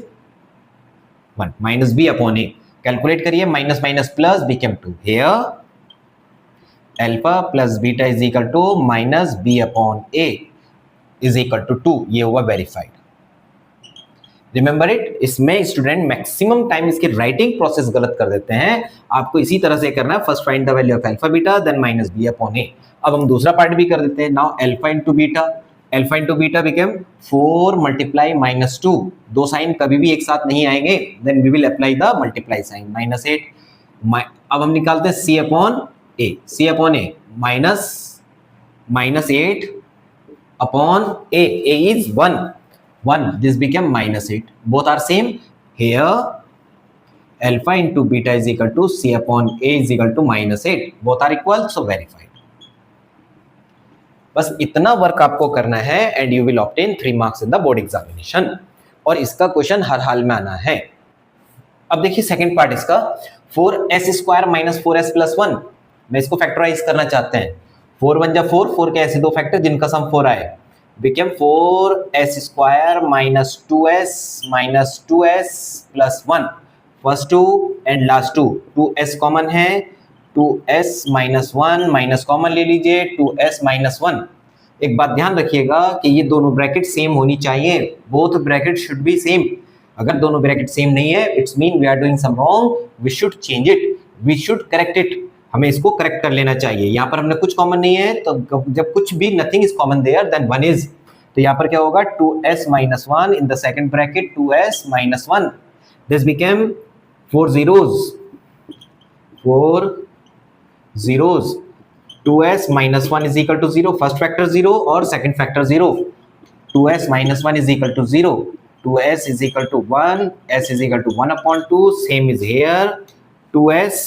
1. Minus b/a. Calculate करिए, minus plus became 2. Here alpha plus beta is equal to -b/a is equal to 2. ये हुआ verified. रिमेंबर इट, इसमें स्टूडेंट मैक्सिमम टाइम इसकी राइटिंग प्रोसेस गलत कर देते हैं। आपको इसी तरह से करना है, first find the value of alpha beta then -b/a। अब हम दूसरा पार्ट भी कर देते हैं। Now alpha into beta became 4 multiply -2, दो साइन कभी भी एक साथ नहीं आएंगे, then we will apply the multiply sign -8। अब हम निकालते हैं c/a -8 upon a is 1, this became -8, both are same. Here alpha into beta is equal to c/a is equal to -8, both are equal, so verified. बस इतना वर्क आपको करना है and you will obtain 3 marks in the board examination, और इसका क्वेश्चन हर हाल में आना है। अब देखिए सेकंड पार्ट इसका, 4s² - 4s + 1, मैं इसको फैक्टराइज करना चाहते हैं। 4 × 1 = 4 के ऐसे दो फैक्टर जिनका सम 4 आए, became 4s² - 2s + 1, first 2 and last 2s common है, 2s - 1 माइनस कॉमन ले लीजिए, 2s - 1। एक बात ध्यान रखिएगा कि ये दोनों ब्रैकेट सेम होनी चाहिए, both bracket should be same. अगर दोनों ब्रैकेट सेम नहीं है, it's mean we are doing some wrong, we should change it, we should correct it, हमें इसको करेक्ट कर लेना चाहिए। यहाँ पर हमने कुछ कॉमन नहीं है, तो जब कुछ भी nothing is common there then 1 is, तो यहाँ पर क्या होगा, 2s - 1 in the second bracket 2s - 1, this became 4 zeros, 2s - 1 is equal to 0, first factor 0 और second factor 0, 2s - 1 is equal to 0, 2s is equal to 1, s is equal to 1/2, same is here, 2s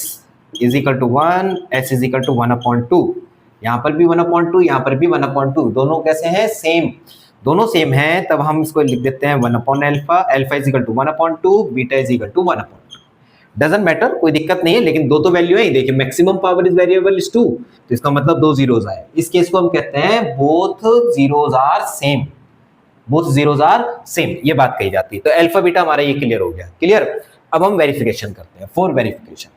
is equal to 1, s is equal to 1/2, यहाँ पर भी 1/2, यहाँ पर भी 1/2, दोनों कैसे हैं, सेम, दोनों सेम हैं, तब हम इसको लिख देते हैं 1/alpha, alpha is equal to 1/2, beta is equal to 1/2, doesn't matter, कोई दिक्कत नहीं है, लेकिन दो तो वैल्यू है, देखिए maximum power is variable is 2, तो इसका मतलब 2 जीरोस आए। इस केस को हम कहते हैं both zeros are same, both zeros are same, ये बात कही जाती है। तो अल्फा बीटा हमारा ये क्लियर हो गया, क्लियर। अब हम वेरिफिकेशन करते हैं, फॉर वेरिफिकेशन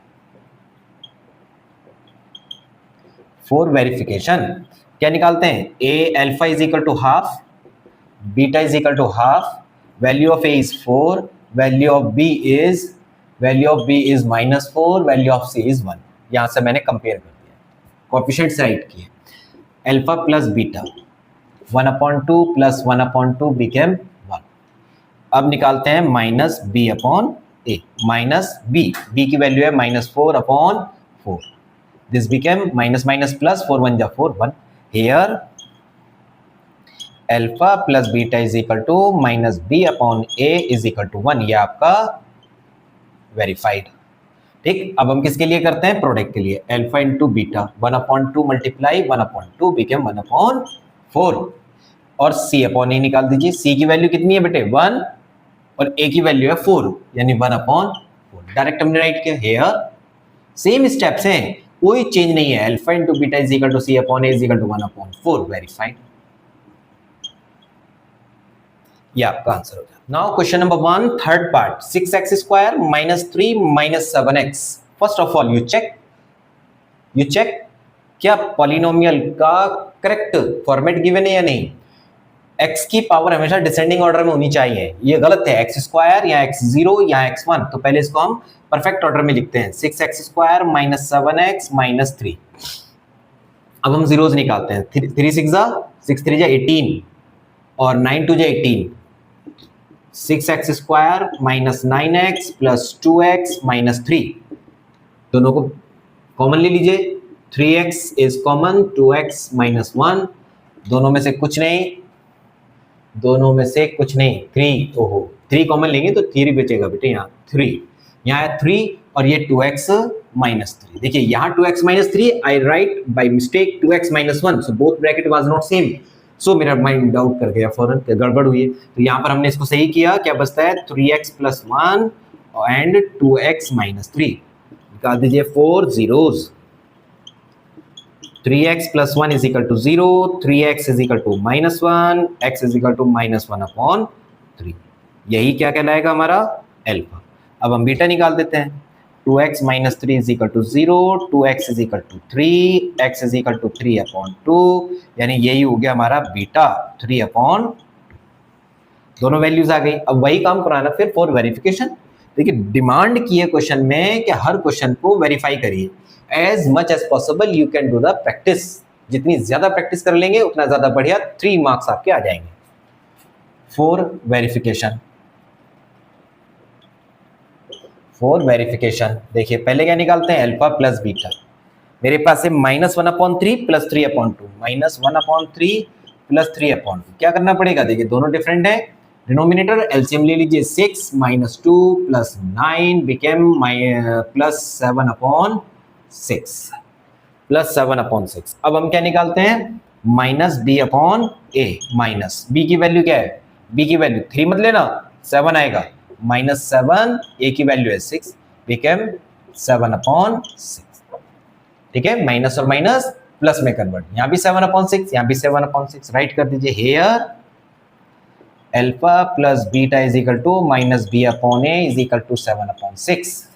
क्या निकालते हैं, a alpha is equal to half, beta is equal to half, value of a is 4, value of b is -4, value of c is 1। यहां से मैंने कंपेयर कर दिया, कोएफिशिएंट्स राइट किए, अल्फा प्लस बीटा 1/2 + 1/2 बिकेम 1। अब निकालते हैं -b/a, माइनस b की वैल्यू है -4/4, this became minus plus 4 × 1 = 4, 1। Here alpha plus beta is equal to -b/a is equal to 1, ये आपका वेरीफाइड। ठीक, अब हम किसके लिए करते हैं, प्रोडक्ट के लिए, alpha into beta 1/2 multiply 1/2 became 1/4, और c/a निकाल दीजिए। c की वैल्यू कितनी है बेटे, 1, और a की वैल्यू है 4, यानी 1/4, डायरेक्ट हमने राइट किया। हियर सेम स्टेप्स हैं, कोई चेंज नहीं है। Alpha into beta is equal to c upon a is equal to 1/4, verified. ये आपका आंसर हो गया। Now question number 1, third part, 6x square minus 3 minus 7x। First of all you check क्या पॉलिनोमियल का करेक्ट फॉर्मेट गिवन है या नहीं। x की पावर हमेशा डिसेंडिंग ऑर्डर में होनी चाहिए, ये गलत है। x स्क्वायर या x0 या x1, तो पहले इसको हम परफेक्ट ऑर्डर में लिखते हैं। 6x square minus 7x minus 3। अब हम जीरोस निकालते हैं। 3 6 जा 6 3 जा 18 और 9 2 जा 18। 6x square minus 9x plus 2x minus 3, दोनों को कॉमन ले लीजिए। 3x is common, 2x minus 1, दोनों में से कुछ नहीं, 3। ओहो 3 कॉमन लेंगे तो 3 बचेगा बेटे, यहाँ 3, यहाँ 3 और ये 2x माइनस 3। देखिए यहाँ 2x minus 3 I write by mistake 2x minus 1, so both bracket was not same. So मेरा माइंड डाउट कर गया फौरन, गड़बड़ हुई है। तो यहाँ पर हमने इसको सही किया, क्या बचता है 3x plus 1 and 2x minus 3। निकाल दीजिए 4 zeros। 3x plus 1 is equal to 0, 3x is equal to minus 1, x is equal to minus 1/3। यही क्या कहलाएगा हमारा अल्फा। अब हम बीटा निकाल देते हैं। 2x minus 3 is equal to 0, 2x is equal to 3, x is equal to 3/2, यानी यही हो गया हमारा बीटा 3/2। दोनों वैल्यूज आ गई। अब वही काम कराना फिर फॉर वेरिफिकेशन। देखिए डिमांड की है क्वेश्चन में कि हर क्वेश्चन को वेरीफाई करिए। As much as possible you can do the practice. जितनी ज्यादा प्रैक्टिस कर लेंगे उतना ज्यादा बढ़िया 3 मार्क्स आपके आ जाएंगे। फॉर वेरिफिकेशन देखिए पहले क्या निकालते हैं, अल्फा प्लस बीटा। मेरे पास है -1/3 प्लस 3/2, -1/3 प्लस 3/2। क्या करना पड़ेगा, देखिए दोनों डिफरेंट है। डिनोमिनेटर एलसीएम ले लीजिए। 6 - 2 प्लस 9 बिकेम प्लस 7/6, प्लस 7/6। अब हम क्या निकालते हैं, माइनस b/a। माइनस b की वैल्यू क्या है, b की वैल्यू 3 मत लेना, 7 आएगा। -7, a की वैल्यू है 6, बिकेम 7/6। ठीक है, माइनस और माइनस प्लस में कन्वर्ट। यहाँ भी 7/6, यहाँ भी 7/6। राइट कर दीजिए here alpha plus beta is equal to minus b/a is equal to 7/6।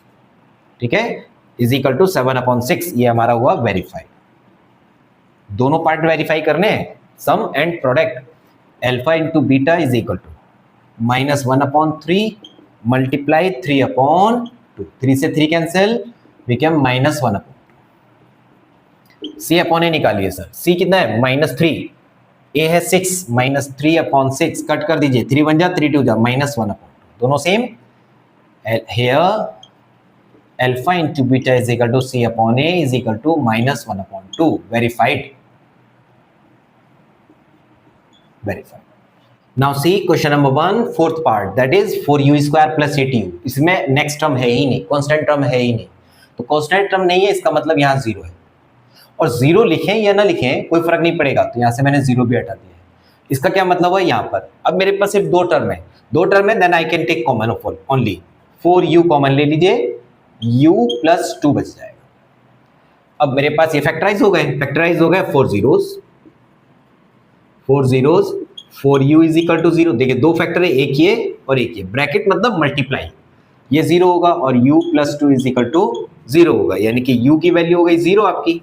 ठीक है, इज इक्वल टू 7/6। ये हमारा हुआ वेरीफाइड। दोनों पार्ट वेरीफाई करने हैं, sum and product. Alpha into beta is equal to -1/3 multiply 3/2। 3 से 3 कैंसिल, बिकम -1/2। c/a निकालिए सर। c कितना है, -3, a है 6, -3/6 कट कर दीजिए। 3 1 जा 3 2 जा, -1/2। दोनों same. Here alpha into beta is equal to c/a is equal to -1/2। Verified. Now see question number 1, fourth part, that is 4u² plus 8u। इसमें नेक्स्ट टर्म है ही नहीं, कांस्टेंट टर्म है ही नहीं। तो कांस्टेंट टर्म नहीं है, इसका मतलब यहाँ 0 है। और 0 लिखें या ना लिखें कोई फर्क नहीं पड़ेगा, तो यहाँ से मैंने 0 भी हटा दिया है। इसका क्या मतलब है, यहाँ पर अब मेरे पास सिर्फ 2 टर्म है, then I can take common of only 4u common ले लीजिए, u प्लस 2 बच जाएगा। अब मेरे पास ये फैक्टराइज हो गए 4 zeros। 4u is equal to 0। देखिए 2 फैक्टर है, एक ये और एक ये, ब्रैकेट मतलब मल्टीप्लाई। ये 0 होगा और u plus 2 is equal to 0 होगा, यानी कि u की वैल्यू हो गई 0 आपकी।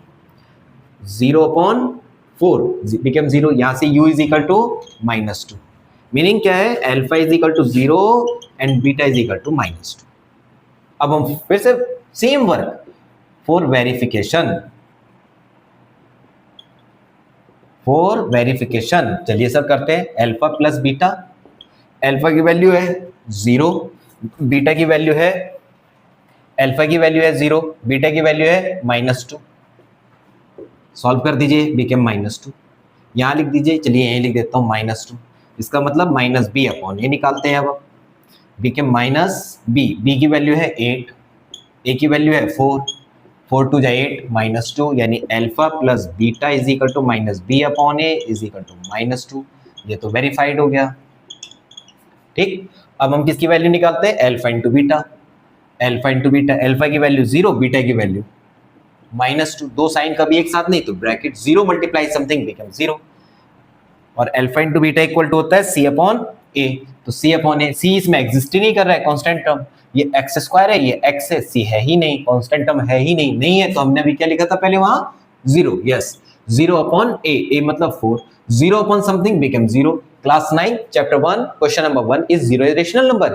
0/4 बिकम 0। यहाँ से u is equal to -2। Meaning क्या है, alpha is equal to 0 and beta is equal to -2। अब हम फिर से सेम वर्क फॉर वेरिफिकेशन। चलिए सर करते हैं। अल्फा प्लस बीटा, अल्फा की वैल्यू है 0, बीटा की वैल्यू है, अल्फा की वैल्यू है 0, बीटा की वैल्यू है -2। सॉल्व कर दीजिए, बिकम -2। यहाँ लिख दीजिए, चलिए यहीं लिख देता हूँ -2। इसका मतलब -b/a निकालते हैं। अब बिकम -b की वैल्यू है 8, a की वैल्यू है 4, 4 2 जा 8, -2, यानी alpha plus beta is equal to -b/a is equal to -2। ये तो वेरीफाइड हो गया। ठीक, अब हम किसकी वैल्यू निकालते हैं, alpha into beta. Alpha into beta, alpha की वैल्यू 0, बीटा की वैल्यू -2, दो साइन कभी एक साथ नहीं, तो ब्रैकेट 0 मल्टीप्लाई समथिंग बिकम 0, और alpha into beta equal to होता है सी अपॉन ए, तो सी अपॉन ए, सी इसमें एग्जिस्ट ही नहीं कर रहा है, कांस्टेंट टर्म, ये एक्स स्क्वायर है, ये एक्स है, सी है ही नहीं, कांस्टेंट टर्म है ही नहीं, नहीं है तो हमने अभी क्या लिखा था पहले वहां 0, यस 0 अपॉन ए, ए मतलब 4, 0 upon something become 0, class 9 chapter 1 question number 1 is 0 a rational number?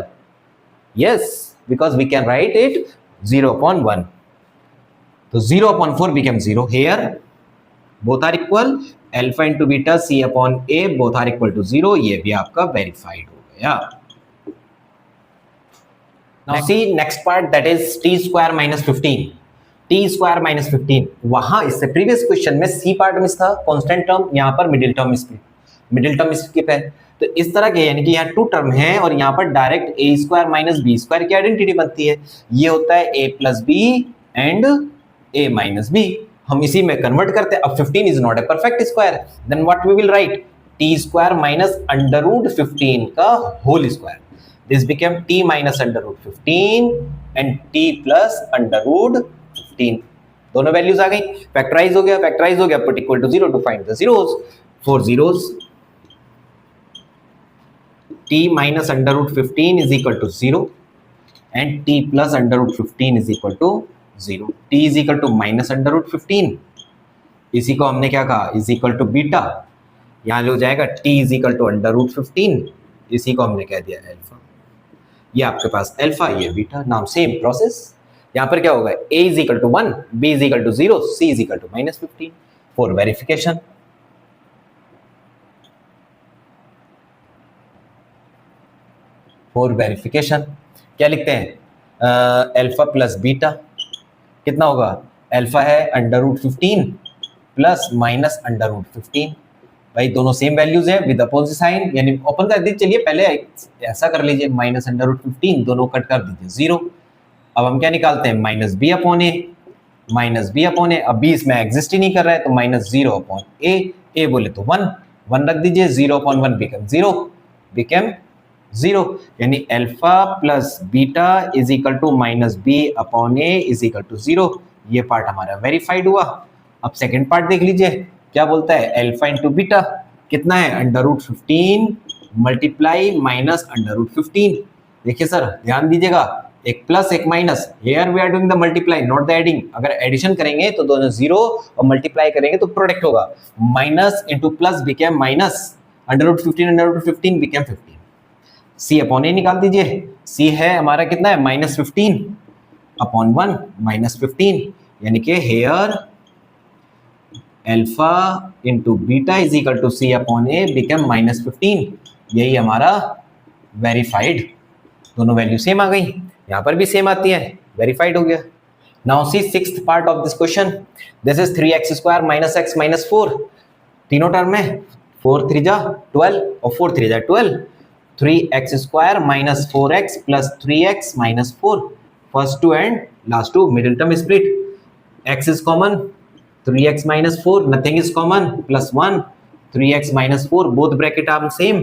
Yes, because we can write it 0 upon 1. So 0 upon 4 becomes 0. Here both are equal. Alpha into beta c upon a both are equal to 0. ये भी आपका verified हो गया. Now see next part, that is t square minus 15. t square minus 15. वहां इससे previous question में c part मिस था, constant term, यहाँ पर middle term skip है. तो इस तरह के यानी कि यहाँ टू टर्म है और यहाँ पर direct a square minus b square की आइडेंटिटी बनती है, ये होता है a plus b and a minus b, हम इसी में कन्वर्ट करते हैं. अब 15 is not a perfect square, then what we will write, t square minus under root 15 का whole square, this become t minus under root 15 and t plus under root 15, दोनों वैल्यूज आ गई, फैक्टराइज हो गया, put equal to 0 to find the zeros, 4 zeros, t minus under root 15 is equal to 0 and t plus under root 15 is equal to 0. t is equal to minus under root 15, इसी को हमने क्या कहा, is equal to बीटा, यहाँ जो जाएगा t is equal to under root 15, इसी को हमने कह दिया अल्फा, ये आपके पास अल्फा, ये बीटा, नाम सेम प्रोसेस. यहाँ पर क्या होगा, a is equal to 1, b is equal to 0, c is equal to minus 15 for verification. For verification क्या लिखते हैं, अल्फा प्लस बीटा कितना होगा, अल्फा है under root 15 plus minus under root 15, भाई दोनों सेम वैल्यूज है विद अपोजिट साइन, यानी ओपन कर दीजिए, चलिए पहले ऐसा कर लीजिए, माइनस अंडर रूट 15 दोनों कट कर दीजिए 0. अब हम क्या निकालते हैं, माइनस बी अपॉन ए, अब बी इसमें एग्जिस्ट ही नहीं कर रहा है तो माइनस 0 अपॉन ए बोले तो 1 रख दीजिए, 0 अपॉन 1 बिकम 0, यानी alpha plus beta is equal to minus B upon a is equal to 0, ये पार्ट हमारा वेरीफाइड हुआ. अब सेकंड पार्ट देख लीजिए, क्या बोलता है, अल्फा इंटू बीटा कितना है, under root 15 multiply minus under root 15. देखिए सर ध्यान दीजिएगा, एक प्लस एक minus, here we are doing the multiply not the adding, अगर एडिशन करेंगे तो दोनों 0 और मल्टीप्लाई करेंगे तो प्रोडक्ट होगा, minus into plus became minus, under root 15 became 15. C upon a निकाल दीजिए, सी है हमारा कितना है, माइनस 15 अपॉन 1 माइनस 15, यानी कि here alpha into beta is equal to c upon a become minus 15, यही हमारा वेरीफाइड, दोनों वैल्यू सेम आ गई, यहाँ पर भी सेम आती है, वेरीफाइड हो गया. Now see sixth part of this question, this is 3x square minus x minus 4, तीनों टर्म है, 4 3 जा 12 और 4 3 जा 12, 3x square minus 4x plus 3x minus 4, first two and last two middle term split, x is common, 3x minus 4 nothing is common, plus 1, 3x minus 4 both bracket are same,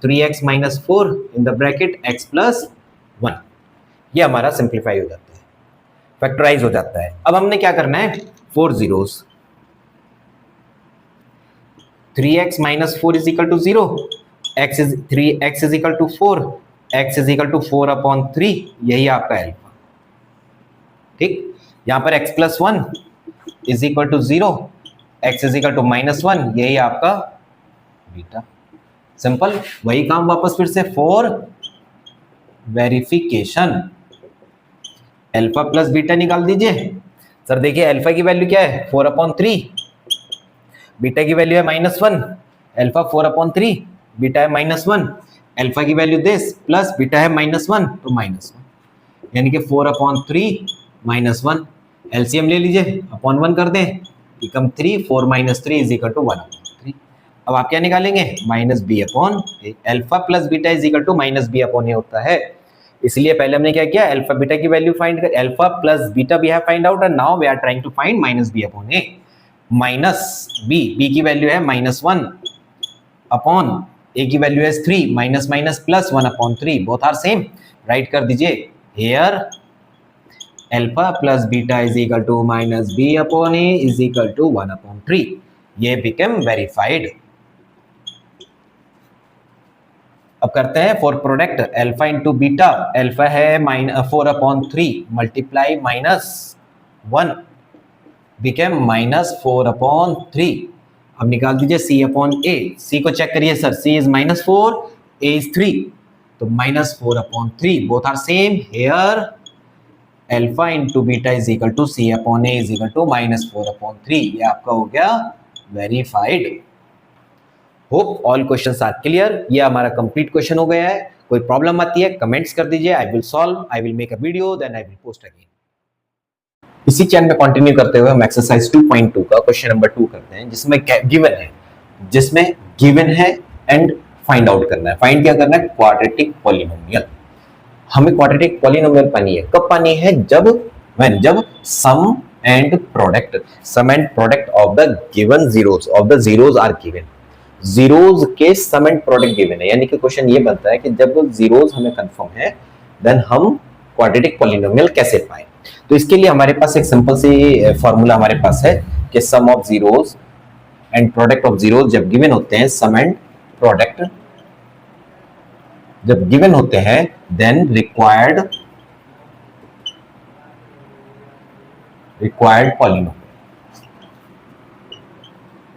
3x minus 4 in the bracket x plus 1, ये हमारा सिंप्लीफाई हो जाता है, फैक्टराइज हो जाता है. अब हमने क्या करना है, 4 zeros, 3x minus 4 is equal to 0, x is equal to 4, x is equal to 4 upon 3, यही आपका अल्फा, ठीक. यहाँ पर x plus 1 is equal to 0, x is equal to minus 1, यही आपका बीटा. सिंपल, वही काम वापस फिर से for verification, alpha plus beta निकाल दीजिए. सर देखिए अल्फा की वैल्यू क्या है, 4 अपॉन 3, बीटा की वैल्यू है माइनस 1, अल्फा 4 अपॉन 3, बीटा है माइनस 1, अल्फा की वैल्यू दिस प्लस बीटा है माइनस 1 तो माइनस 1, यानी कि 4 अपॉन 3 माइनस 1, एलसीएम ले लीजिए, अपॉन 1 कर दें, become 3, 4 minus 3 is equal to 1 upon 3. अब आप क्या निकालेंगे, minus B upon a, alpha plus beta is equal to minus B upon a होता है, इसलिए पहले हमने क्या किया, अल्फा बीटा की वैल्यू फाइंड कर, alpha plus beta we have find out and now we are trying to find minus B upon a. Minus b की वैल्यू है माइनस 1 अपॉन ए की वैल्यू है 3, minus minus plus 1 upon 3, both are same, write कर दीजिए, here alpha plus beta is equal to minus B upon a is equal to 1/3। ये बिकम वेरीफाइड। अब करते हैं for product alpha into beta. Alpha है -4/3 मल्टीप्लाई -1 बिकम -4/3। अब निकाल दीजिए c अपॉन ए। c को चेक करिए sir, c is -4, a is 3, तो -4/3 both are same here. Alpha into beta is equal to c upon a is equal to -4/3। ये आपका हो गया verified. Hope all questions are clear. ये हमारा कंप्लीट क्वेश्चन हो गया है। कोई प्रॉब्लम आती है कमेंट्स कर दीजिए, I will solve, I will make a video, then I will post again. इसी चैनल में कंटिन्यू करते हुए हम एक्सरसाइज 2.2 का क्वेश्चन नंबर 2 करते हैं, जिसमें गिवन है एंड फाइंड आउट करना है। फाइंड क्या करना है? Quadratic polynomial. हमें क्वाड्रेटिक पॉलिनोमियल पानी है। कब पानी है? जब sum and product of the given zeros are given. Zeros के सम एंड प्रोडक्ट गिवन है, यानी कि क्वेश्चन ये बनता है कि जब जीरोस हमें कंफर्म है देन हम क्वाड्रेटिक पॉलिनोमियल कैसे पाएं। तो इसके लिए हमारे पास एक सिंपल सी फॉर्मूला हमारे पास है कि sum of zeros and product of zeros जब गिवन होते हैं, सम एंड प्रोडक्ट जब गिवन होते हैं, देन रिक्वायर्ड पॉलिनोमियल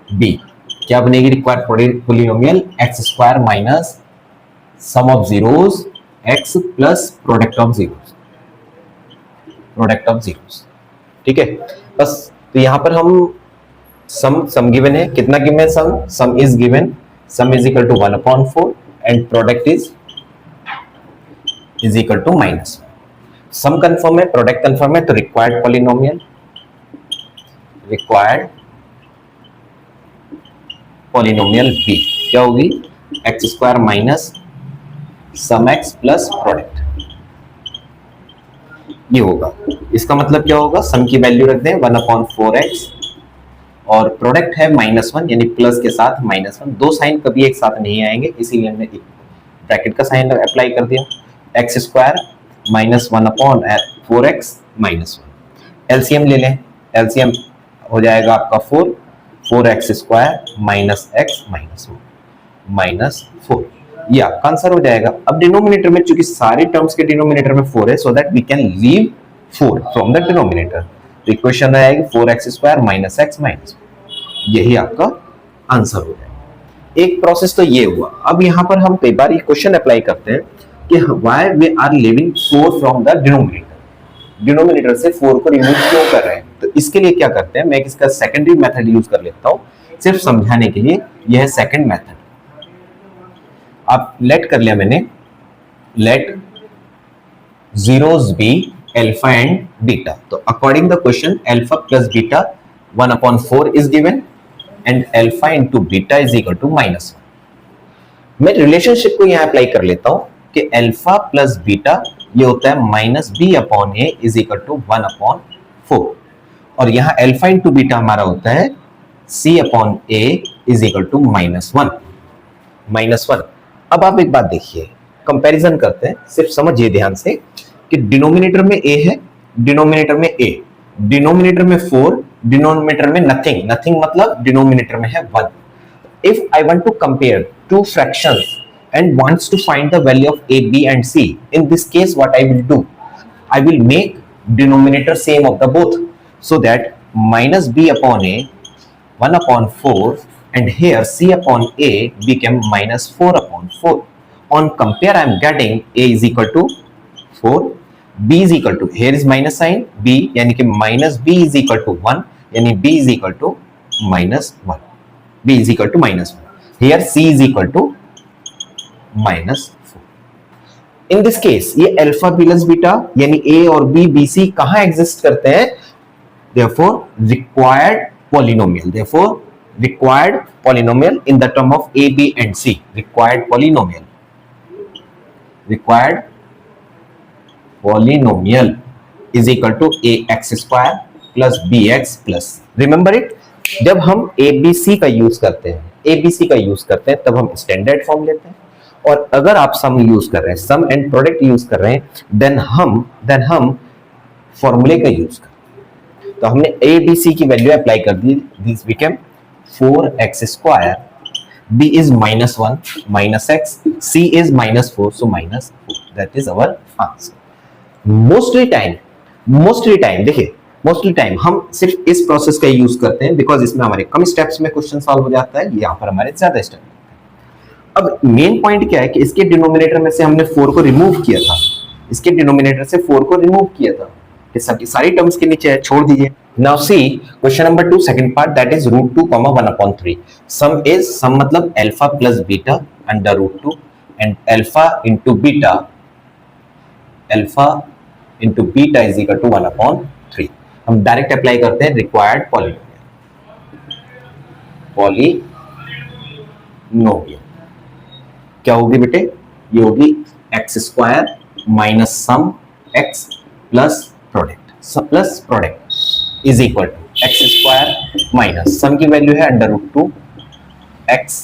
बी क्या बनेगी? Required polynomial x² minus sum of zeros x plus product of zeros. ठीक है, बस। तो यहां पर हम सम गिवन है। कितना गिवन है? Sum is given, sum is equal to 1/4 and product is equal to -1। Sum confirm है, प्रोडक्ट कंफर्म है, तो रिक्वायर्ड पॉलिनोमियल बी क्या होगी? x² minus sum x plus product, ये होगा। इसका मतलब क्या होगा? सम की वैल्यू रख दें 1/4x और प्रोडक्ट है -1, यानी प्लस के साथ -1। दो साइन कभी एक साथ नहीं आएंगे, इसीलिए हमने ब्रैकेट का साइन अप्लाई कर दिया। x² minus 1/4x -1। एलसीएम ले लें, एलसीएम हो जाएगा आपका 4x² माइनस x -4, ये आपका आंसर हो जाएगा। अब डिनोमिनेटर में, चूंकि सारे टर्म्स के डिनोमिनेटर में 4 है, so that we can leave 4 from the denominator. तो इक्वेशन आएगी 4x² माइनस x -4, यही आपका आंसर हो जाएगा। एक प्रोसेस तो ये हुआ। अब यहाँ पर हम कई बार ये क्वेश्चन अप्लाई करते हैं कि why we are leaving 4 from the denominator से 4 को रिमूव क्यों कर रहे हैं। तो इसके लिए क्या करते हैं, मैं इसका सेकेंडरी मेथड यूज कर लेता हूँ सिर्फ समझाने के लिए। यह है सेकेंड मेथड। आप लेट कर लिया मैंने, let zeros be alpha and beta. तो according the question alpha plus beta 1/4 is given and alpha into beta is equal to -1। मैं रिलेशनशिप को यहां अप्लाई कर लेता हूं कि अल्फा प्लस बीटा ये होता है -b/a इज इक्वल टू 1/4, और यहां अल्फा इंटू बीटा हमारा होता है c/a इज इक्वल टू -1। अब आप एक बात देखिए, कंपैरिजन करते हैं, सिर्फ समझिए ध्यान से कि डिनोमिनेटर में a है, डिनोमिनेटर में a, डिनोमिनेटर में 4, डिनोमिनेटर में नथिंग मतलब डिनोमिनेटर में है 1। If I want to compare two fractions and wants to find the value of a, b and c, in this case what I will do, I will make denominator same of the both, so that -b/a 1/4 and here c/a became -4/4. On compare I am getting a is equal to 4, b is equal to, here is minus sign, b यानी कि -b is equal to 1, यानी b is equal to -1, b is equal to -1, here c is equal to -4। In this case ये अल्फा प्लस बीटा यानी a और b bc कहां एग्जिस्ट करते हैं? therefore required polynomial in the term of a, b and c, required polynomial is equal to ax² plus bx plus, remember it, जब हम abc का यूज करते हैं तब हम स्टैंडर्ड फॉर्म लेते हैं, और अगर आप सम यूज कर रहे हैं, सम एंड प्रोडक्ट यूज कर रहे हैं, देन हम फॉर्मूले का यूज कर। तो हमने ए बी सी की वैल्यू अप्लाई कर दी, this became 4x², b is -1 -x, c is -4 so -4, that is our answer। Mostly time देखिए, मोस्टली टाइम हम सिर्फ इस प्रोसेस का यूज करते हैं बिकॉज इसमें हमारे कम स्टेप्स में क्वेश्चन सॉल्व हो जाता है, यहाँ पर हमारे ज्यादा स्टेप। अब मेन पॉइंट क्या है कि इसके डिनोमिनेटर में से हमने 4 को रिमूव किया था, इसके डिनोमिनेटर से 4 को रिमूव किया था, कि सबकी सारी टर्म्स के नीचे है, छोड़ दीजिए। Now see question number 2 second part, that is √2, 1/3। Sum मतलब alpha plus beta under √2 and alpha into beta is equal to 1/3। हम डायरेक्ट अप्लाई करते हैं रिक्वायर्ड पॉलिनोमियल। क्या होगी बेटे, ये होगी x² minus sum x plus product is equal to x² minus sum की वैल्यू है √2 x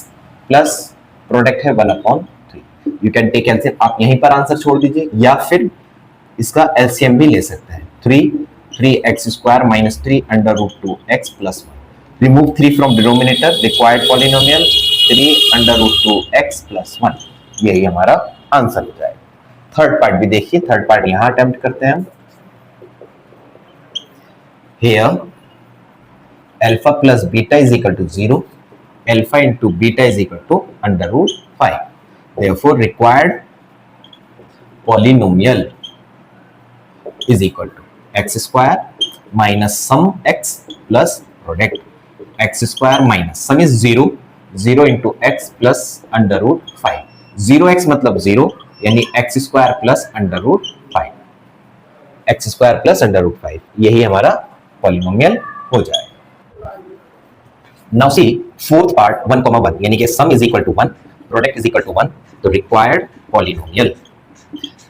प्लस प्रोडक्ट है 1/3। यू कैन टेक एलसीएम, आप यहीं पर आंसर छोड़ दीजिए या फिर इसका एलसीएम भी ले सकते हैं। 3x² minus 3 √2 x plus 1। Remove 3 from denominator, required polynomial 3 √2 x plus 1, यही हमारा आंसर हो जाएगा। थर्ड पार्ट भी देखिए, थर्ड पार्ट यहां अटेम्प्ट करते हैं हम। Here alpha plus beta is equal to 0, alpha into beta is equal to √5. Therefore required polynomial is equal to x² minus sum x plus product x² minus sum is 0 into x plus √5। 0x मतलब 0 यानी x² plus √5, x² plus √5, यही हमारा पॉलिनोमियल हो जाएगा। नाउ सी फोर्थ पार्ट 1,1 यानी कि sum is equal to 1, product is equal to 1, तो required polynomial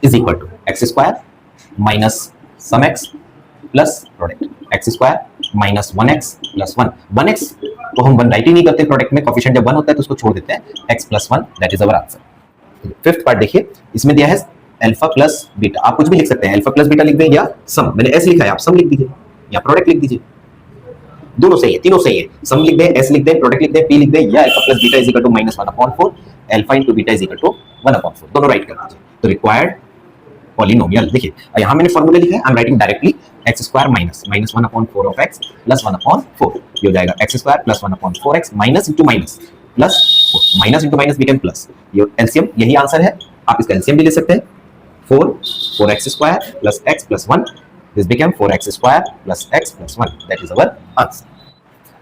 is equal to x² minus sum x plus product x² minus 1x plus 1। 1x तो हम 1 राइट ही नहीं करते, प्रोडक्ट में कोफिशिएंट जब 1 होता है तो उसको छोड़ देते हैं, x plus 1, that is our answer. Fifth part देखिए, इसमें दिया है अल्फा प्लस बीटा, आप कुछ भी लिख सकते हैं, अल्फा प्लस बीटा लिख दें या सम, मैंने s लिखा है, आप सम लिख दीजिए या प्रोडक्ट लिख दीजिए, दोनों सही है, तीनों सही है। सम लिख दें, s लिख दें, प्रोडक्ट लिख दें, p लिख दें, या alpha plus beta is equal to -1/4, alpha into beta is equal to 1/4, दोनों राइट कर दीजिए। तो रिक्वायर्ड पॉलिनोमियल देखिए, यहां मैंने फॉर्मूला लिखा है, I am writing directly x² minus -1/4 of x plus 1/4, ये हो जाएगा x² plus 1/4x minus into minus plus, minus into minus become plus, ये एलसीएम, यही आंसर है। आप इसका एलसीएम भी ले सकते हैं, 4x² plus x plus 1, this became 4x² plus x plus 1, that is our answer।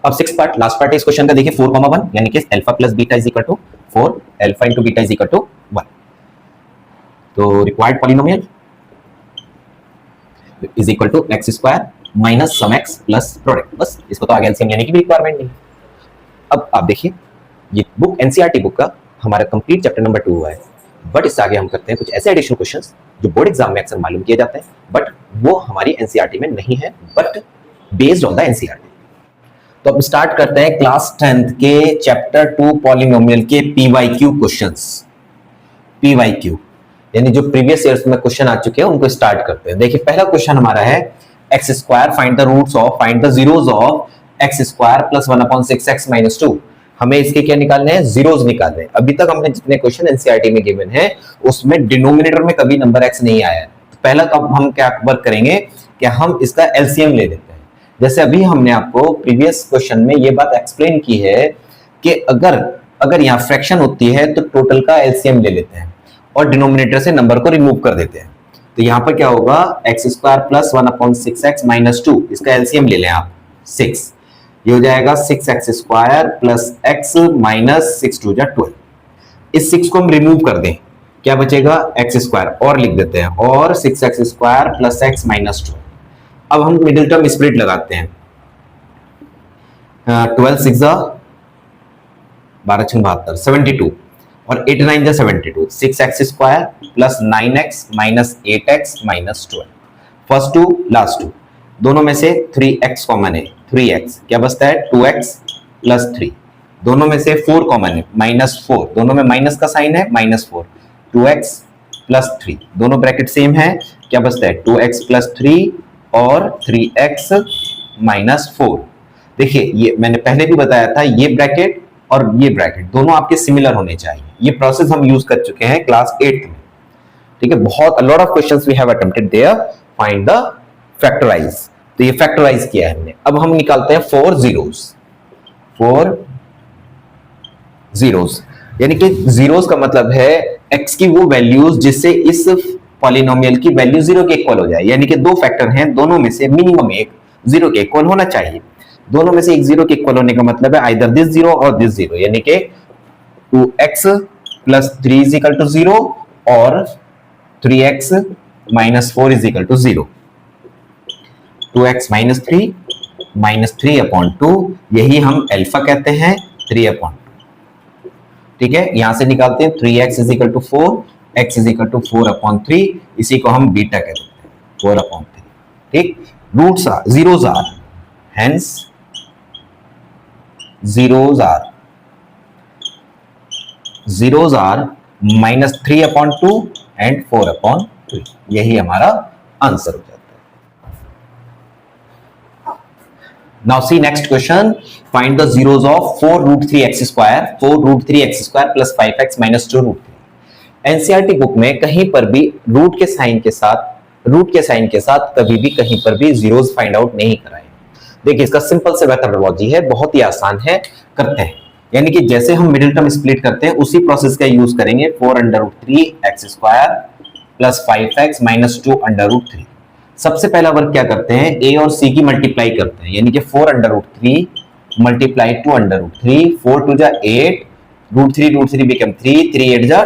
अब सिक्स पार्ट, लास्ट पार्ट है इस क्वेश्चन का, देखिए 4,1 यानी कि alpha plus beta is equal to 4, alpha into beta is equal to 1, तो required polynomial is equal to x² minus sum x plus product, बस इसको तो आगे एलसीएम लेने की भी रिक्वायरमेंट नहीं। अब आप देखिए, ये बुक एनसीईआरटी बुक का हमारा कंप्लीट चैप्टर नंबर 2 हुआ है, बट इससे आगे हम करते हैं कुछ ऐसे एडिशनल क्वेश्चंस जो बोर्ड एग्जाम में अक्सर मालूम किए जाते हैं, बट वो हमारी एनसीईआरटी में नहीं है, but based on the NCERT. तो अब स्टार्ट करते हैं क्लास 10th के चैप्टर 2 पॉलिनोमियल के पीवाईक्यू क्वेश्चंस। पीवाईक्यू यानी जो प्रीवियस ईयर्स में क्वेश्चन आ चुके हैं उनको स्टार्ट करते हैं। देखिए पहला क्वेश्चन हमारा है x² find the roots of, find the zeros of x² plus 1/6x minus 2। हमें इसके क्या निकालने हैं, जीरोस निकालने हैं। अभी तक हमने जितने क्वेश्चन एनसीईआरटी में गिवन है उसमें डिनोमिनेटर में कभी नंबर x नहीं आया है। तो पहला तो हम क्या वर्क करेंगे कि हम इसका एलसीएम ले लेते हैं। जैसे अभी हमने आपको प्रीवियस क्वेश्चन में ये बात एक्सप्लेन की है कि अगर यहाँ फ्रैक्शन होती है तो टोटल का एलसीएम ले लेते हैं और डिनोमिनेटर से नंबर को रिमूव कर देते हैं। तो यहाँ पर क्या होगा, x² प्लस 1/6x माइनस 2, इसका एलसीएम ले लें आप 6, ये हो जाएगा 6x² प्लस x माइनस 6 2 जा 12। इस 6 को हम रिमूव कर दें, क्या बचेगा x² और लिख देते हैं, और 6x² प्लस x माइनस 2। अब हम मिडिल टर्म स्प्लिट लगाते हैं, 12 6 12 72 72 और 8 9 जा 72, 6x² plus 9x minus 8x minus 12। First two last two दोनों में से 3x कॉमन है, 3x क्या बचता है 2x प्लस 3। दोनों में से 4 कॉमन है, -4, दोनों में माइनस का साइन है, -4, 2x प्लस 3, दोनों ब्रैकेट सेम है, क्या बचता है 2x प्लस 3 और 3x माइनस 4। देखिए ये मैंने पहले भी बताया था, ये ब्रैकेट और ये ब्रैकेट दोनों आपके सिमिलर होने चाहिए। ये प्रोसेस हम यूज कर चुके हैं क्लास 8 में, ठीक है। बहुत a lot of questions we have attempted there. Find the factorize. तो ये फैक्टराइज किया है हमने। अब हम निकालते हैं 4 zeros, 4 zeros, यानी कि zeros का मतलब है x की वो वैल्यूज जिससे इस पॉलिनोमियल की वैल्यू 0 के इक्वल हो जाए। यानी कि दो फैक्टर हैं, दोनों में से मिनिमम एक 0 के इक्वल होना चाहिए। दोनों में से एक 0 के इक्वल होने का मतलब है आइदर दिस 0 और दिस 0, यानी कि 2x plus 3 is equal to 0 और 3x minus 4 is equal to 0। 2x minus 3 upon 2, यही हम अल्फा कहते हैं, 3 अपॉन 2, ठीक है। यहां से निकालते हैं 3x is equal to 4, x is equal to 4 upon 3, इसी को हम बीटा कहते हैं, 4 अपॉन 3, ठीक। Roots are zeros are, hence zeros are minus 3 upon 2 and 4 upon 3, यही हमारा आंसर हो जाता है। Now see next question, find the zeros of 4 root 3 x square, 4 root 3 x square plus 5x minus 2 root 3। NCERT book में कहीं पर भी रूट के साइन के साथ कभी भी कहीं पर भी जीरोस फाइंड आउट नहीं कराए। देखिए इसका सिंपल से मेथडोलॉजी है, बहुत ही आसान है, करते हैं। यानी कि जैसे हम मिडिल टर्म स्प्लिट करते हैं उसी प्रोसेस का यूज करेंगे। 4 under root 3 x square plus 5x minus 2 under root 3। सबसे पहला वर्क क्या करते हैं, a और c की मल्टीप्लाई करते हैं, यानी कि 4 under root 3 multiply 2 under root 3, 4 2 जा 8, रूट 3 बिकम 3, 3 8 जा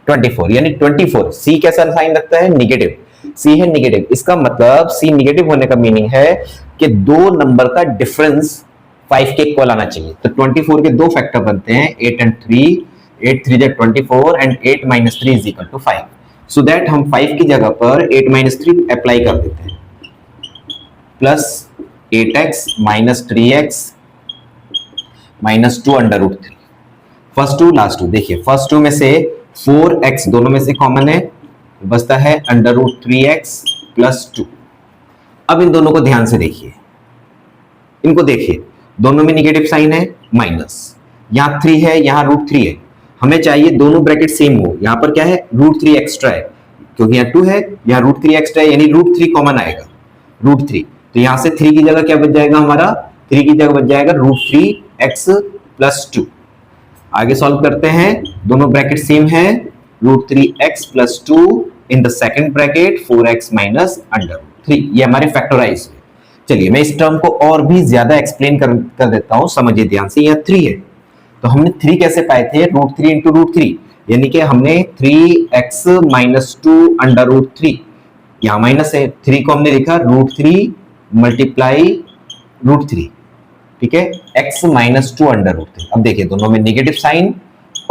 24 यानी 24। c कैसा साइन रखता है, निगेटिव, c है निगेटिव। इसका मतलब c निगेटिव होने का मीनिंग है कि दो नंबर का डिफरेंस 5 के इक्वल आना चाहिए। तो 24 के दो फैक्टर बनते हैं, 8 and 3, 8 3 जा 24 and 8 minus 3 is equal to 5। So that हम 5 की जगह पर 8 minus 3 अप्लाई कर देते हैं, plus 8x minus 3x minus 2 under root 3। First two last two, देखिए फर्स्ट टू में से 4x दोनों में से कॉमन है, बचता है अंडर रूट 3x प्लस 2। अब इन दोनों को ध्यान से देखिए, इनको देखिए, दोनों में निगेटिव साइन है, माइनस, यहाँ 3 है, यहाँ रूट 3 है। हमें चाहिए दोनों ब्रैकेट सेम हो। यहाँ पर क्या है, रूट 3 एक्स्ट्रा है, क्योंकि यहाँ 2 है, यहाँ रूट 3 एक्स्ट्रा है, यानी रूट 3 कॉमन आएगा, रूट 3। तो यहाँ से 3 की जगह क्या बच जाएगा हमारा, 3 की जगह बच जाएगा रूट 3x प्लस 2। आगे सॉल्व करते हैं, दोनों ब्रैकेट सेम है, root 3x plus 2 in the second bracket 4x minus under root 3। ये हमारे फैक्टराइज है। चलिए मैं इस टर्म को और भी ज्यादा एक्सप्लेन कर देता हूं, समझिए ध्यान से। यहाँ 3 है, तो हमने 3 कैसे पाए थे, रूट 3 इंटू रूट 3, यानी कि हमने 3x माइनस 2 अंडर रूट 3, यहाँ माइनस है, 3 को हमने लिखा रूट 3 मल्टीप्लाई रूट 3, ठीक है, x माइनस 2 अंडर रूट 3। अब देखिए दोनों में निगेटिव साइन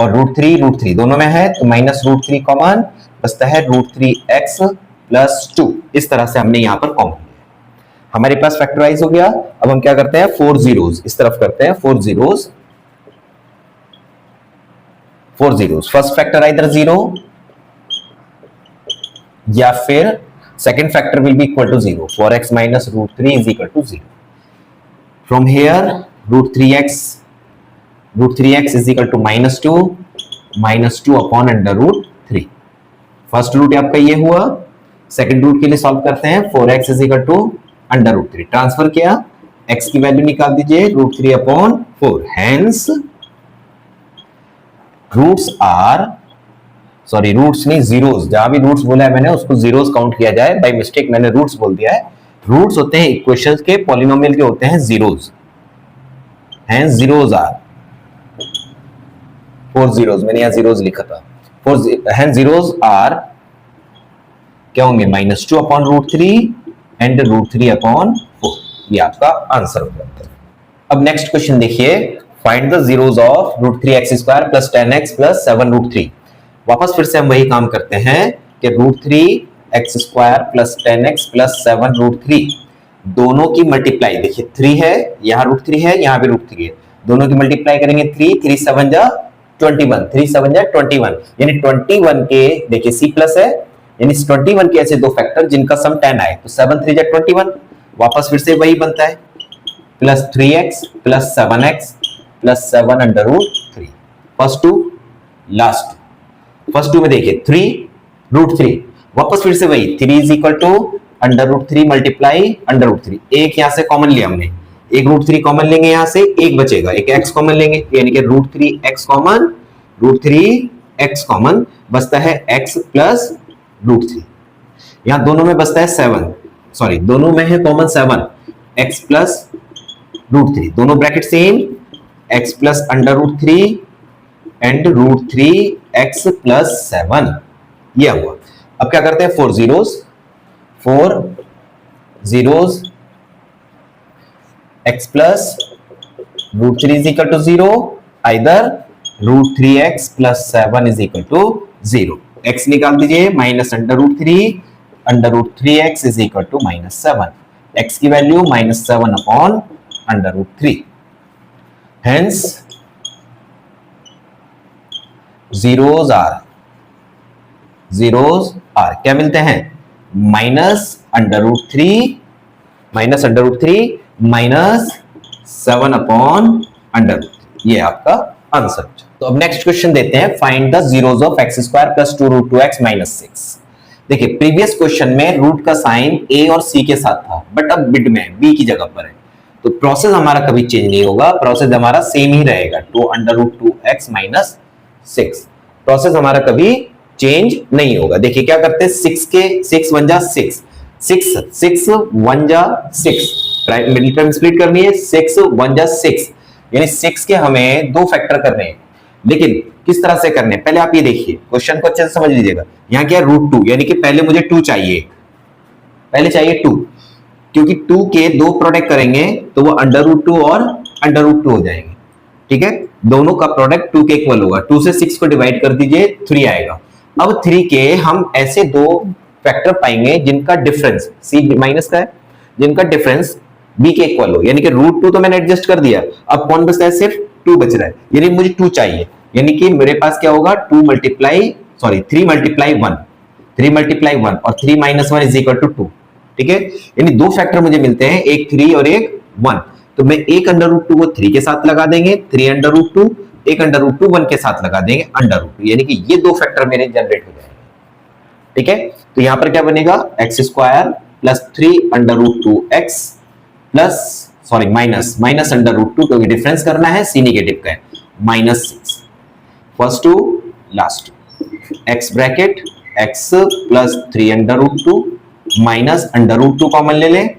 और रूट 3 दोनों में है, तो माइनस रूट 3 कॉमन, बचता है रूट 3x प्लस 2। इस तरह से हमने यहाँ पर कॉमन, हमारे पास फैक्टराइज हो गया। अब हम क्या करते हैं, 4 zeros इस तरफ करते हैं, 4 zeros, फर्स्ट फैक्टर आइदर 0 या फिर second factor will be equal to 0। 4x minus root 3 is equal to 0। From here root 3x is equal to minus 2 upon under root 3। First root आपका ये हुआ, सेकंड रूट के लिए सॉल्व करते हैं, 4x is equal to under root 3, transfer किया, x की वैल्यू निकाल दीजिए, रूट 3 अपॉन 4। हेंस रूट्स नहीं, जीरोस, जहां भी रूट्स बोला है मैंने उसको जीरोस काउंट किया जाए, बाय मिस्टेक मैंने रूट्स बोल दिया है। रूट्स होते हैं इक्वेशंस के, पॉलिनोमियल के होते हैं zeros, hence zeros are 4 zeros, मैंने यहां जीरोस लिखा था, हेंस जीरोस आर क्या होंगे, minus 2 upon root 3 and root 3 upon 4। ये आपका आंसर हो जाता है। अब नेक्स्ट क्वेश्चन देखिए, find the zeros of root 3x square plus 10x plus 7 root 3। वापस फिर से हम वही काम करते हैं कि root 3x square plus 10x plus 7 root 3 दोनों की मल्टीप्लाई, देखिए 3 है, यहाँ रूट 3 है, यहाँ भी रूट 3 है, दोनों की मल्टीप्लाई करेंगे 3 7 जा 21, 3 7 जा 21, यानी 21 के देखिए c प्लस है, यानी 21 के ऐसे दो फैक्टर जिनका सम 10 आए, तो 7 3 जा 21, वापस फिर से वही बनता है, plus 3x plus 7x plus 7 under root 3। First two last, first two में देखिए 3 रूट 3, वापस फिर से वही 3 is equal to under root 3 multiply under root 3। एक यहां से कॉमन लिया हमने, एक रूट 3 कॉमन लेंगे, यहां से एक बचेगा, एक x कॉमन लेंगे, यानी कि root 3x common, root 3x common, बचता है x प्लस रूट 3। यहां दोनों में बचता है 7, सॉरी दोनों में है कॉमन 7, x प्लस रूट 3, दोनों bracket same, x plus under root 3 and root 3x plus 7, ये हुआ। अब क्या करते हैं, 4 zeros x plus root 3 is equal to 0, either root 3x plus 7 is equal to 0। x निकाल दीजिए, minus under root 3x is equal to -7, x की value -7 upon under root 3। Hence zeros are क्या मिलते हैं, minus under root 3 minus 7 upon under root 3, ये आपका आंसर। तो अब नेक्स्ट क्वेश्चन देते हैं, find the zeros of x square plus 2 root 2x minus 6। देखिए प्रीवियस क्वेश्चन में रूट का साइन a और c के साथ था, बट अब मिड में b की जगह पर है, तो प्रोसेस हमारा कभी चेंज नहीं होगा, प्रोसेस हमारा सेम ही रहेगा, 2 under root 2x minus 6, process हमारा कभी चेंज नहीं होगा। देखिए क्या करते हैं, 6 1 जा 6, 6 1 जा 6, मिडिल टर्म स्प्लिट करनी है, 6 1 जा 6, यानी 6 के हमें दो फैक्टर करने हैं, लेकिन किस तरह से करने हैं, पहले आप ये देखिए, क्वेश्चन को अच्छे से समझ लीजिएगा। यहाँ क्या है, रूट 2, यानी कि पहले मुझे 2 चाहिए, पहले चाहिए 2, क्योंकि 2 के दो प्रोडक्ट करेंगे तो वो अंडर रूट 2 और अंडर रूट 2 हो जाएंगे, ठीक है, दोनों का प्रोडक्ट 2 के इक्वल होगा, 2 से 6 को डिवाइड कर दीजिए, 3 आएगा। अब 3 के हम ऐसे दो फैक्टर पाएंगे जिनका डिफरेंस c माइनस का है, जिनका डिफरेंस b के इक्वल हो, यानी कि रूट 2 तो मैंने एडजस्ट कर दिया, अब कौन बचता है, सिर्फ 2 बच रहा है, यानी मुझे 2 चाहिए, यानी कि मेरे पास क्या होगा, 3 मल्टीप्लाई 1, 3 मल्टीप्लाई 1 और 3 माइनस 1 इज इक्वल टू 2, ठीक है, यानी दो फैक्टर मुझे मिलते हैं, एक 3 और एक 1, तो मैं एक अंडर रूट 2 को 3 के साथ लगा देंगे, 3 अंडर रूट 2, एक अंडर रूट 2 1 के साथ लगा देंगे अंडर रूट 2, यानी कि ये दो फैक्टर मेरे जनरेट हो जाएंगे, ठीक है। तो यहां पर क्या बनेगा, x square plus 3 under root 2x plus minus under root 2, क्योंकि डिफरेंस करना है, सी नेगेटिव का है, -6, first two last, x bracket x plus 3 under root 2 minus under root 2 common ले लें,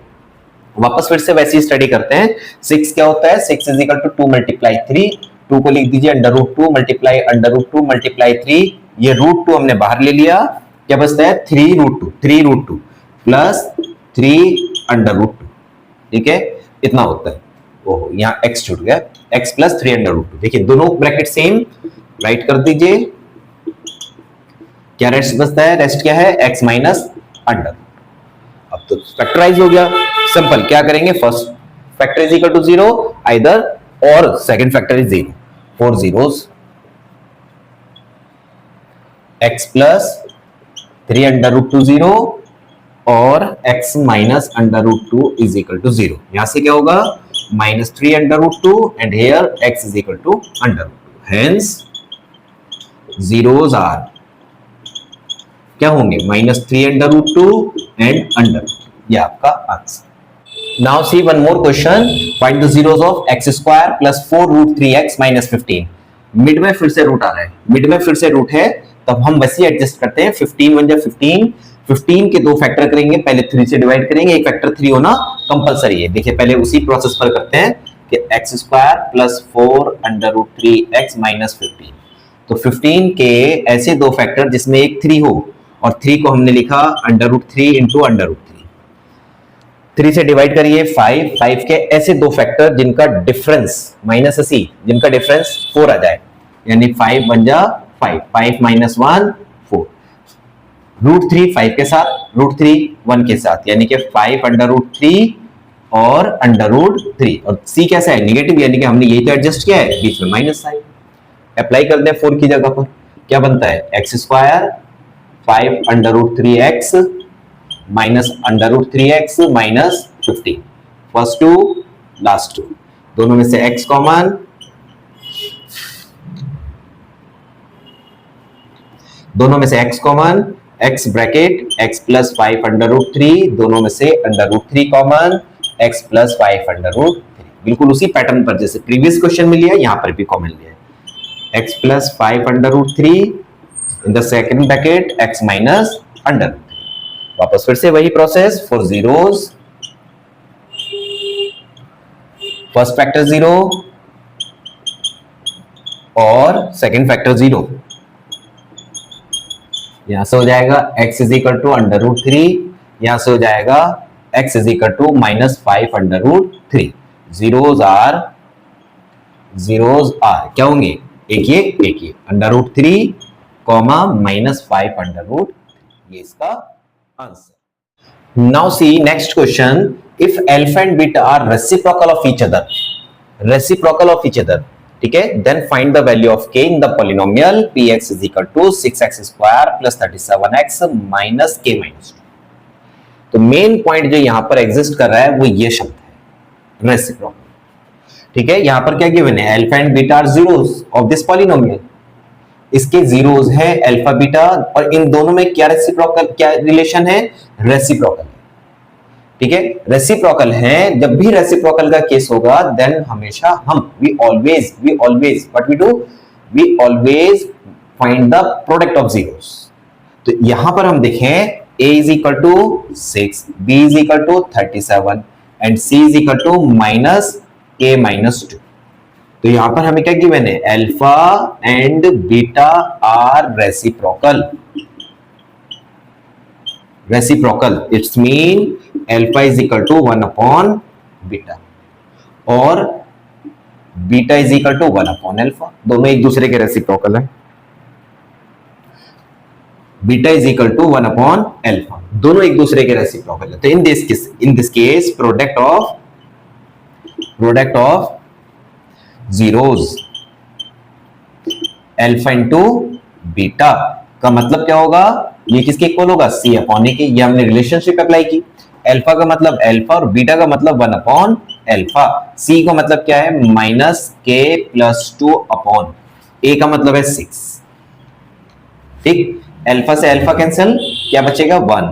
वापस फिर से वैसे ही स्टडी करते हैं। 6 क्या होता है, 6 इज इक्वल टू 2 मल्टीप्लाई 3, 2 को लिख दीजिए under root 2 multiply under root 2 multiply 3, ये रूट 2 हमने बाहर ले लिया, क्या बचता है 3 रूट 2 प्लस 3 अंडर रूट 2, ठीक है, इतना होता है। ओहो यहाँ x छूट गया, x प्लस 3 अंडर रूट 2, देखिए दोनों ब्रैकेट सेम, राइट कर दीजिए, क्या रेस्ट बचता है, रेस्ट क्या है, x माइनस अंडर, अब तो फैक्टराइज हो गया, सिंपल, क्या करेंगे, first factor is equal to 0 either और second factor is 0, 4 zeros, x plus 3 under root 2 0 और x minus under root 2 is equal to 0, यहां से क्या होगा, -3 under root 2 and here x is equal to under root 2, hence zeros are क्या होंगे, -3 अंडर रूट 2 एंड अंडर, ये आपका answer. Now see one more question, find the zeros of x square plus 4 root 3x minus 15। Mid में फिर से रूट आ रहा है, मिड में फिर से रूट है, तब हम वैसे एडजस्ट करते हैं, 15 1 जा 15, 15 के दो फैक्टर करेंगे, पहले 3 से डिवाइड करेंगे, एक फैक्टर 3 होना कंपलसरी है। देखिए पहले उसी प्रोसेस पर करते हैं कि x square plus 4 under root 3x minus 15, तो 15 के ऐसे दो फैक्टर जिसमें एक 3 हो, और 3 को हमने लिखा under root 3 into under root 3 से डिवाइड करिए 5 के ऐसे दो फैक्टर जिनका डिफरेंस माइनस सी, जिनका डिफरेंस 4 आ जाए, यानी 5 1 जा 5 माइनस 1 4, रूट 3 5 के साथ, रूट 3 1 के साथ, यानी कि 5 अंडर रूट 3 और अंडर रूट 3, और c कैसा है, नेगेटिव, यानी कि हमने यही तो एडजस्ट किया है, बीच में माइनस साइन, अप्लाई कर दें 4 की जगह पर, क्या बनता है, x square 5 under root 3x minus under root 3x minus 15। First two last two, दोनों में से x कॉमन, दोनों में से x common, x bracket x plus 5 under root 3, दोनों में से under root 3 common, x plus 5 under root 3। बिल्कुल उसी पैटर्न पर जैसे प्रीवियस क्वेश्चन में लिया, यहां पर भी कॉमन लिया है। x plus 5 under root 3 in the second bracket x minus under root 3। वापस फिर से वही process for zeros, first factor 0 और सेकंड फैक्टर 0। यहां से हो जाएगा x is equal to under root 3, यहां से हो जाएगा x is equal to minus 5 under root 3। Zeros are क्या होंगे, एक ये under root 3 comma minus 5 under root, ये इसका answer. Now see next question, if alpha and beta are reciprocal of each other, reciprocal of each other, ठीक है, then find the value of k in the polynomial px is equal to 6x square plus 37x minus k minus 2। तो मेन पॉइंट जो यहां पर एग्जिस्ट कर रहा है वो ये शब्द है रेसिप्रोकल, ठीक है। यहां पर क्या गिवन है, alpha and beta are zeros of this polynomial, इसके जीरोस है अल्फा बीटा, और इन दोनों में क्या रेसिप्रोकल, क्या रिलेशन है, रेसिप्रोकल, ठीक है, रेसिप्रोकल है। जब भी रेसिप्रोकल का केस होगा देन हमेशा हम we always what we do, we always find the product of zeros. तो यहां पर हम देखें a is equal to 6, b is equal to 37 and c is equal to minus k minus 2। तो यहां पर हमें क्या गिवन है, alpha and beta are reciprocal, reciprocal it's mean alpha is equal to 1 upon beta और beta is equal to 1 upon alpha, दोनों एक दूसरे के रेसिप्रोकल है। Beta is equal to 1 upon alpha, दोनों एक दूसरे के रेसिप्रोकल है। तो in this case product of zeros alpha into beta का मतलब क्या होगा, ये किसके इक्वल होगा, c अपॉन a के। ये हमने रिलेशनशिप अप्लाई की, अल्फा का मतलब अल्फा और बीटा का मतलब 1 अपॉन अल्फा, c का मतलब क्या है minus k plus 2 upon a का मतलब है 6, ठीक। अल्फा से अल्फा कैंसिल, क्या बचेगा 1,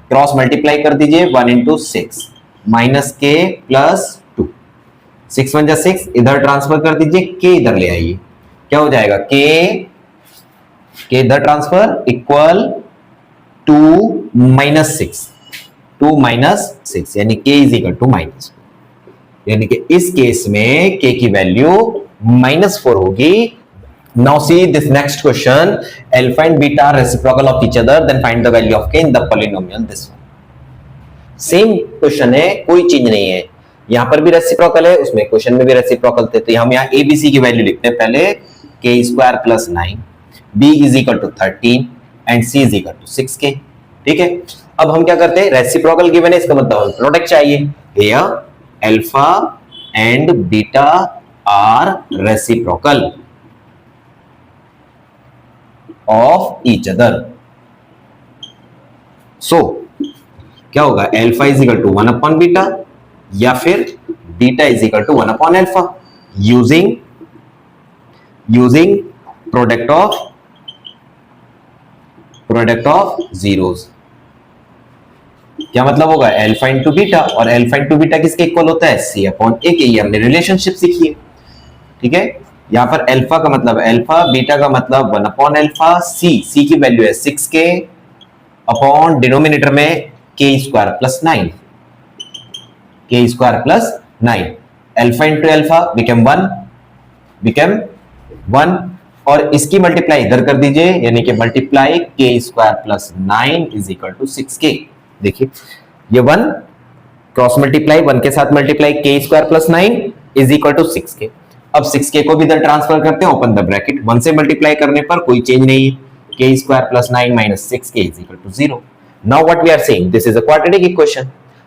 क्रॉस मल्टीप्लाई कर दीजिए 1 इंटू 6 माइनस k प्लस 2, 6 1 जा 6, इधर ट्रांसफर कर दीजिए, k इधर ले आइए, क्या हो जाएगा k इधर ट्रांसफर इक्वल 2 माइनस 6 यानी k is equal to minus, यानी कि इस केस में k की वैल्यू -4 होगी। Now see this next question, alpha and beta are reciprocal of each other, then find the value of k in the polynomial this one. Same question है, कोई चेंज नहीं है, यहां पर भी रेसिप्रोकल है, उसमें क्वेश्चन में भी रेसिप्रोकल थे। तो हम यहाँ abc की वैल्यू लिखते हैं, पहले k square plus 9, b is equal to 13 and c is equal to 6k, ठीक है। अब हम क्या करते हैं, रेसिप्रोकल गिवन है, इसका मतलब प्रोडक्ट चाहिए। Here alpha and beta are reciprocal of each other, so क्या होगा, alpha is equal to 1 upon beta या फिर beta is equal to 1 upon alpha, using product of zeros. क्या मतलब होगा, अल्फा इंटू बीटा, और अल्फा इंटू बीटा किसके इक्वल होता है, c अपॉन a के। ये हमने रिलेशनशिप सीखी है, ठीक है। यहां पर अल्फा का मतलब अल्फा, बीटा का मतलब 1 अपॉन अल्फा, c की वैल्यू है 6k अपॉन डिनोमिनेटर में k square plus 9, alpha into alpha become 1 और इसकी मल्टीप्लाई इधर कर दीजिए, यानी कि multiply k square plus 9 is equal to 6k। देखिए ये 1 क्रॉस मल्टीप्लाई 1 के साथ multiply k square plus 9 is equal to 6k। अब 6k को भी इधर ट्रांसफर करते हैं, ओपन द ब्रैकेट, 1 से मल्टीप्लाई करने पर कोई चेंज नहीं है, k square plus 9 minus 6k is equal to 0। Now what we are saying, this is a quadratic equation,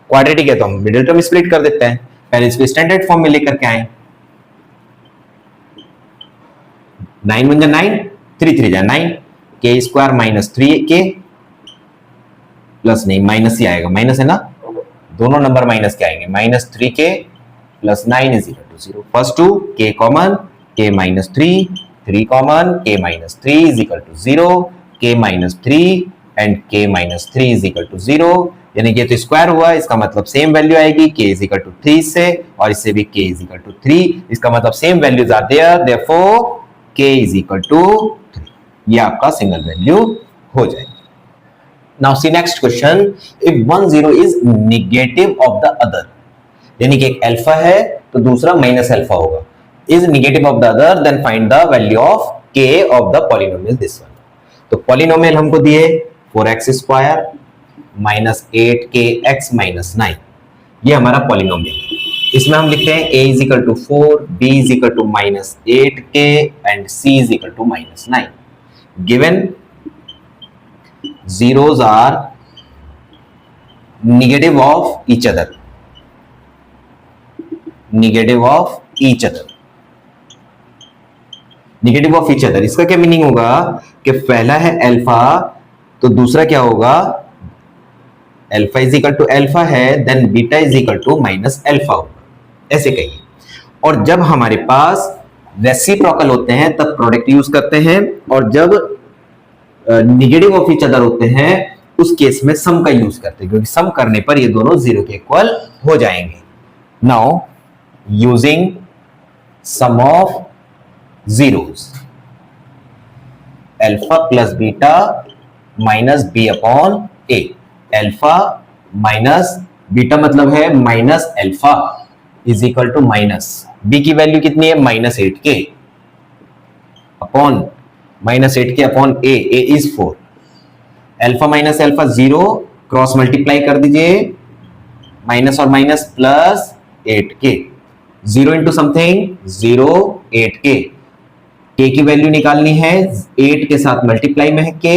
quadratic है तो हम मिडिल टर्म स्प्लिट कर देते हैं, पहले इसको स्टैंडर्ड फॉर्म में लेकर के आए, 9 1 जा 9, 3 3 जा 9, k square minus 3k plus नहीं, माइनस ही आएगा, माइनस है ना, दोनों नंबर माइनस के आएंगे, -3k + 9 = 0। First two k common, k - 3, 3 common, k - 3 = 0, k - 3 and k - 3 = 0, यानी कि तो स्क्वायर हुआ, इसका मतलब सेम वैल्यू आएगी, k = 3 से, और इससे भी k = 3, इसका मतलब same values are there, therefore k = 3। ये आपका सिंगल वैल्यू हो जाएगी। Now see next question, if 1 0 is negative of the other, यानी कि एक अल्फा है तो दूसरा माइनस अल्फा होगा, is negative of the other, then find the value of k of the polynomial this one. तो पॉलिनोमियल हमको दिए 4x² - 8kx - 9, ये हमारा पॉलिनोमियल है। इसमें हम लिखते हैं a = 4, b = -8k and c = -9। Given zeros are negative of each other, negative of each other, negative of each other। इसका क्या मीनिंग होगा कि पहला है अल्फा तो दूसरा क्या होगा, अल्फा = अल्फा है, देन बीटा = -अल्फा होगा, ऐसे कहिए। और जब हमारे पास रेसिप्रोकल होते हैं तब प्रोडक्ट यूज करते हैं, और जब नेगेटिव ऑफ ईच अदर होते हैं उस केस में सम का यूज करते हैं, क्योंकि सम करने पर ये दोनों 0 के इक्वल हो जाएंगे। Now using sum of zeros, alpha plus beta minus b upon a, alpha minus beta मतलब है minus alpha is equal to minus b की वैल्यू कितनी है, -8k upon -8k upon a is 4, alpha minus alpha 0, cross multiply कर दीजिए, माइनस और minus plus 8k, 0 into something 0, 8k, k की वैल्यू निकालनी है, 8 के साथ मल्टीप्लाई में है k,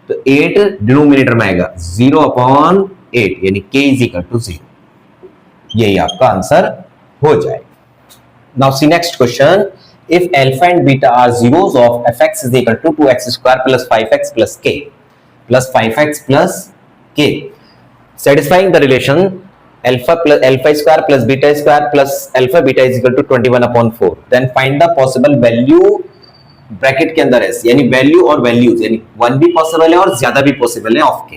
तो 8 डिनोमिनेटर में आएगा, 0 अपॉन 8 यानी k = 0। यही आपका आंसर हो जाएगा। Now see next question, if alpha and beta are zeros of fx is equal to 2x² plus 5x plus k plus 5x plus k, satisfying the relation alpha square plus beta square plus alpha beta is equal to 21/4, then find the possible value bracket के अंदर s, यानी वैल्यू और वैल्यूज, यानी 1 भी पॉसिबल है और ज्यादा भी पॉसिबल है ऑफ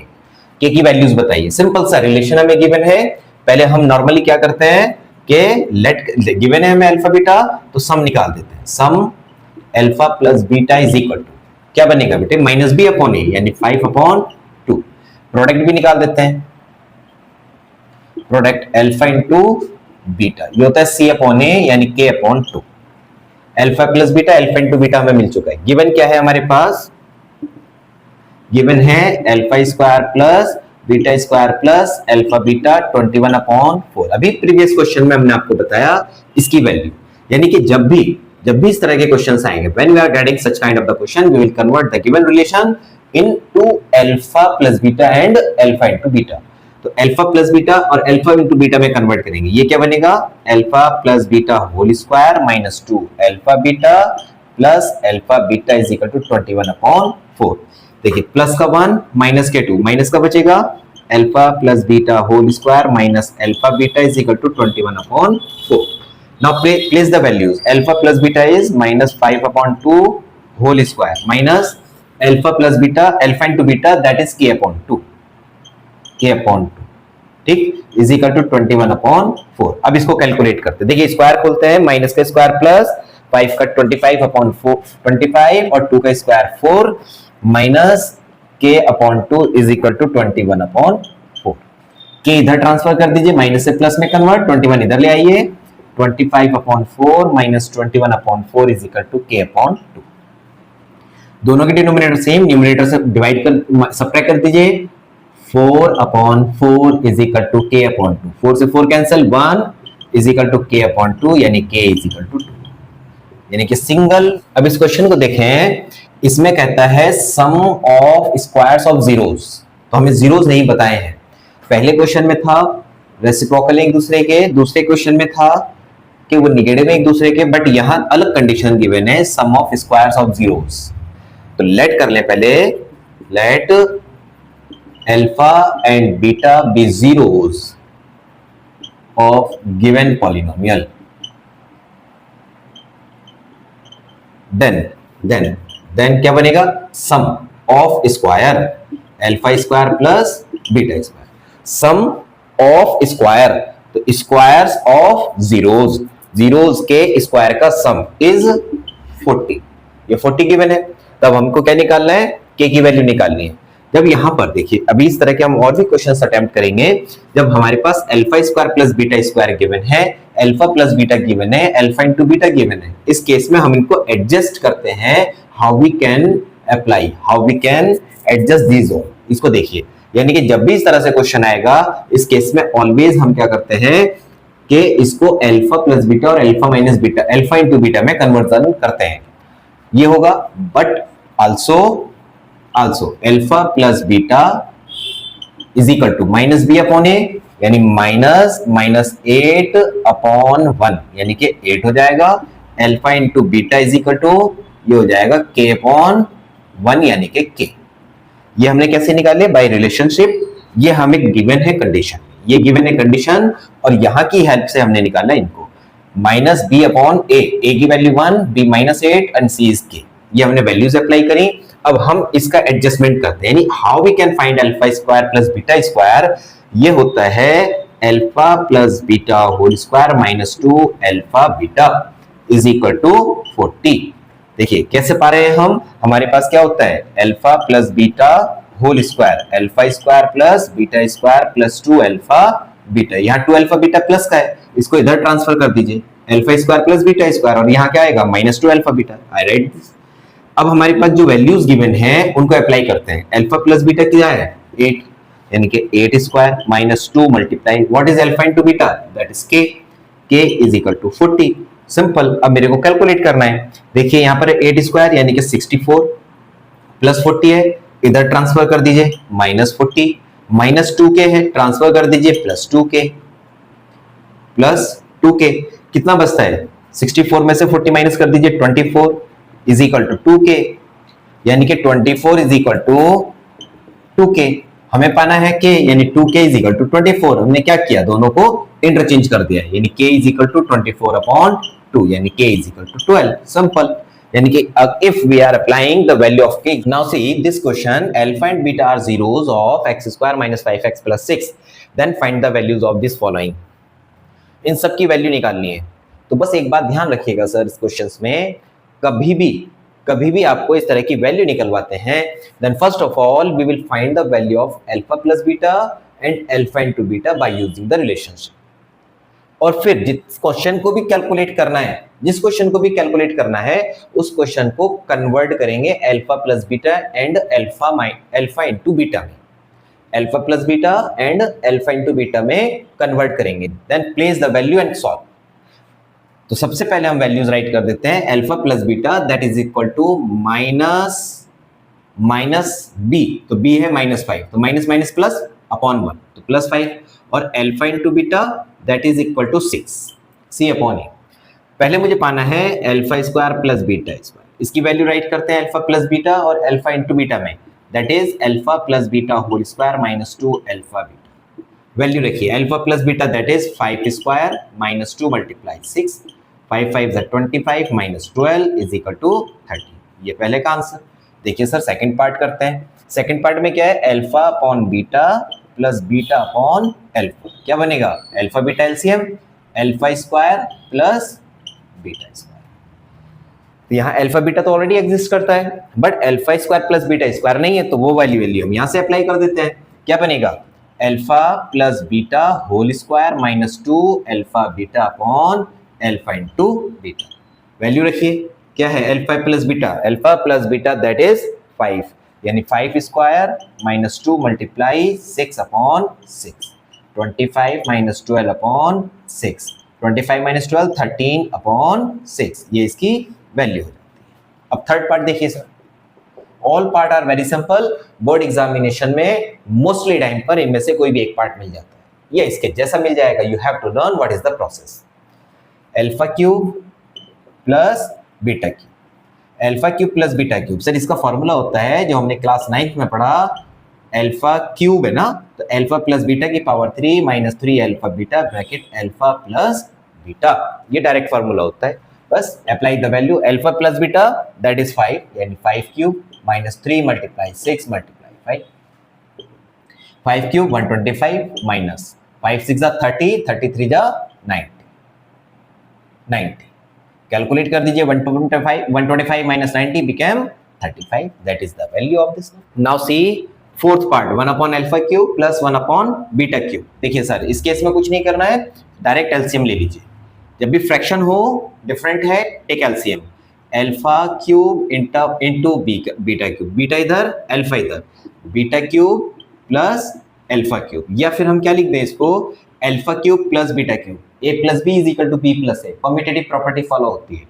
k की वैल्यूज बताइए। सिंपल सा रिलेशन हमें गिवन है, पहले हम नॉर्मली क्या करते हैं कि लेट गिवन है हमें अल्फा बीटा तो सम निकाल देते हैं, sum alpha plus beta is equal to क्या बनेगा बेटे, -b अपॉन a यानी 5/2, प्रोडक्ट भी निकाल देते हैं, प्रोडक्ट अल्फा इंटू बीटा ये होता है c अपॉन a यानी k/2, alpha plus beta, alpha into beta हमें मिल चुका है। गिवन क्या है हमारे पास, गिवन है alpha square plus beta square plus alpha beta 21/4। अभी प्रीवियस क्वेश्चन में हमने आपको बताया इसकी वैल्यू, यानी कि जब भी इस तरह के क्वेश्चंस आएंगे, when we are getting such kind of the question we will convert the given relation into alpha plus beta and alpha into beta. तो अल्फा प्लस बीटा और अल्फा इंटू बीटा में कन्वर्ट करेंगे, ये क्या बनेगा, alpha plus beta whole square -2 alpha beta plus alpha beta is equal to 21/4। देखिए प्लस का 1 माइनस के 2, माइनस का बचेगा, alpha plus beta whole square minus alpha beta is equal to 21/4। Now place the values, alpha plus beta is -5/2 whole square minus alpha plus beta alpha into beta that is k/2, ठीक, इज इक्वल टू 21/4। अब इसको कैलकुलेट करते हैं, देखिए स्क्वायर खोलते हैं, माइनस का स्क्वायर प्लस 5 का 25/4 25 और 2 का square 4 minus k/2 is equal to 21/4। k इधर ट्रांसफर कर दीजिए, माइनस से प्लस में कन्वर्ट, 21 इधर ले आइए, 25/4 minus 21/4 is equal to k/2। दोनों के डिनोमिनेटर सेम, न्यूमरेटर से डिवाइड कर सबट्रैक्ट कर दीजिए, 4/4 इज इक्वल टू k/2, 4 से 4 cancel, 1 is equal to k/2 यानी k इज इक्वल टू 2, यानी कि सिंगल। अब इस क्वेश्चन को देखें, इसमें कहता है sum of squares of zeros, तो हमें जीरोस नहीं बताए हैं। पहले क्वेश्चन में था रेसिप्रोकल एक दूसरे के, दूसरे क्वेश्चन में था कि वो नेगेटिव है एक दूसरे के, बट यहां अलग कंडीशन गिवन है, sum of squares of zeros. तो लेट कर ले पहले, let alpha and beta be zeros of given polynomial, then क्या बनेगा, sum of square alpha square plus beta square, sum of square, तो स्क्वायर्स ऑफ जीरोस, जीरोस के स्क्वायर का सम इज 40, ये 40 गिवन है। तब हमको क्या निकालना है, के की वैल्यू निकालनी है। जब यहां पर देखिए, अभी इस तरह के हम और भी क्वेश्चन अटेम्प्ट करेंगे, जब हमारे पास alpha square plus beta square given है, अल्फा प्लस बीटा गिवन है, अल्फा इंटू बीटा गिवन है, इस केस में हम इनको एडजस्ट करते हैं, how we can apply, how we can adjust these all. इसको देखिए, यानी कि जब भी इस तरह से क्वेश्चन आएगा, इस केस में ऑलवेज हम क्या करते हैं कि इसको अल्फा प्लस बीटा और alpha minus beta, alpha into beta में कन्वर्जन करते हैं, ये होगा। But also alpha plus beta is equal to minus B upon A, यानी माइनस 8 अपॉन 1, यानी कि 8 हो जाएगा। Alpha into beta is equal to, ये हो जाएगा के अपॉन 1, यानी कि के। ये हमने कैसे निकाले, बाय रिलेशनशिप। ये हमें गिवन है कंडीशन, ये गिवन है कंडीशन, और यहां की हेल्प से हमने निकाला इनको, minus B upon a, a की value 1, b minus 8 and c is k. ये हमने वैल्यूज अप्लाई करी। अब हम इसका एडजस्टमेंट करते हैं, यानी how we can find alpha square plus beta square. ये होता है alpha plus beta whole square minus 2 alpha beta is equal to 40। देखिए कैसे पा रहे हैं हम, हमारे पास क्या होता है, alpha plus beta whole square, alpha square plus beta square plus 2 alpha beta. यहाँ 2 अल्फा बीटा प्लस का है, इसको इधर ट्रांसफर कर दीजिए, alpha square plus beta square, और यहाँ क्या आएगा, minus 2 alpha beta. I right this. अब हमारे पास जो वैल्यूज गिवन है उनको अप्लाई करते हैं। अल्फा प्लस बीटा क्या है, 8, यानी कि 8 square minus 2 multiply what is alpha into beta, that is के इज इक्वल टू 40। सिंपल। अब मेरे को कैलकुलेट करना है। देखिए यहाँ पर 8 स्क्वायर यानी कि 64 प्लस 40 है, इधर ट्रांसफर कर दीजिए माइनस 40, माइनस 2k है, ट्रांसफर कर दीजिए प्लस 2k, प्लस 2k कितना बचता है, 64 में से 40 माइनस कर दीजिए 24 इज इक्वल टू 2k, यानी कि 24 इज इक्वल टू 2k। हमें पाना है k, यानी 2k इज इक्वल टू 24। हमने क्या किया, दोनों को इंटरचेंज कर दिया, यानी k is equal to 24 upon 2, यानी k is equal to 12। Simple. यानी कि if we are applying the value of k, now see this question, alpha and beta are zeros of x square minus 5x plus 6, then find the values of this following। इन सब की वैल्यू निकालनी है। तो बस एक बात ध्यान रखिएगा सर, इस क्वेश्चंस में कभी भी आपको इस तरह की वैल्यू निकलवाते हैं, then first of all we will find the value of alpha plus beta and alpha into beta by using the relationship. और फिर जिस क्वेश्चन को भी कैलकुलेट करना है, उस क्वेश्चन को कन्वर्ट करेंगे alpha plus beta and alpha into beta में, alpha plus beta and alpha into beta में कन्वर्ट करेंगे, then place the value and solve. तो सबसे पहले हम वैल्यूज राइट कर देते हैं। Alpha plus beta that is equal to minus B, तो बी है -5, तो माइनस माइनस प्लस अपॉन 1, तो +5, और alpha into beta that is equal to 6 C upon A. पहले मुझे पाना है alpha square plus beta square, इसकी वैल्यू राइट करते हैं अल्फा प्लस बीटा और अल्फा इंटू बीटा में, that is alpha plus beta whole square minus 2 alpha beta. Value रखिए, alpha plus beta that is 5 square minus 2 multiply 6, 5 5 25 minus 12 is equal to 30। ये पहले का आंसर। देखिए सर सेकंड पार्ट करते हैं। सेकंड पार्ट में क्या है, alpha upon beta plus beta upon alpha, क्या बनेगा, alpha beta LCM, alpha square plus beta square. तो यहाँ अल्फा बीटा तो ऑलरेडी एग्जिस्ट करता है, but alpha square plus beta square नहीं है, तो वो वैल्यू हम यहाँ से अप्लाई कर देते हैं। क्या बनेगा, alpha plus beta whole square minus 2 alpha beta upon alpha into beta. Value रखिए, क्या है alpha plus beta that is 5, यानी 5 square minus 2 multiply 6 upon 6, 25 minus 12 upon 6, 25 minus 12 13 upon 6, ये इसकी वैल्यू हो जाती है। अब थर्ड पार्ट देखिए sir, all part are very simple. Board examination में मोस्टली टाइम पर इनमें से कोई भी एक पार्ट मिल जाता है, ये इसके जैसा मिल जाएगा। You have to learn what is the process. Alpha cube plus beta cube, alpha cube plus beta cube. Sir इसका फॉर्मूला होता है जो हमने क्लास 9th में पढ़ा, अल्फा क्यूब है ना, तो अल्फा प्लस बीटा की power 3 minus 3 alpha beta bracket alpha plus beta, ये डायरेक्ट फार्मूला होता है। बस apply the value alpha plus beta that is 5 यानी 5 cube minus 3 multiply 6 multiply 5 cube 125 minus 5 6 30 33 जा 90 कैलकुलेट कर दीजिए 125 minus 90 became 35 that is the value of this. Now C fourth part 1 upon alpha cube plus 1 upon beta cube. देखिए सर इस केस में कुछ नहीं करना है, डायरेक्ट एलसीएम ले लीजिए। जब भी फ्रैक्शन हो डिफरेंट है take LCM, alpha cube into beta cube, beta इधर अल्फा इधर, beta cube plus alpha cube, या फिर हम क्या लिख दें इसको alpha cube plus beta cube, a plus b is equal to b plus a, commutative property follow होती है।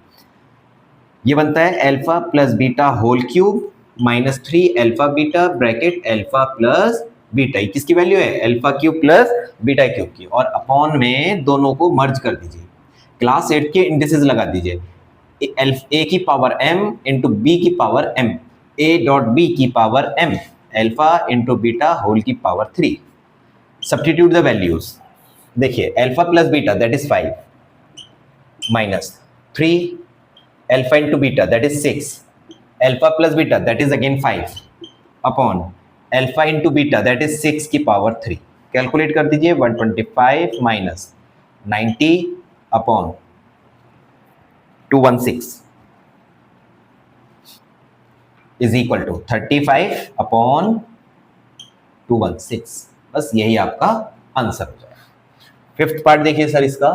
ये बनता है alpha plus beta whole cube minus 3 alpha beta bracket alpha plus beta, किसकी वैल्यू है alpha cube plus beta cube की, और अपॉन में दोनों को मर्ज कर दीजिए, क्लास 8 के इंडिसेस लगा दीजिए, a की पावर m इंटू बी की power m, a dot B की power m, alpha into beta whole की पावर 3। सब्स्टिट्यूट द वैल्यूज, देखिए alpha plus beta that is 5 minus 3 alpha into beta that is 6, alpha plus beta that is again 5 upon alpha into beta that is 6 की पावर 3। कैलकुलेट कर दीजिए 125 minus 90 upon 216 is equal to 35 upon 216। बस यही आपका आंसर हो जाएगा। फिफ्थ पार्ट देखिए सर, इसका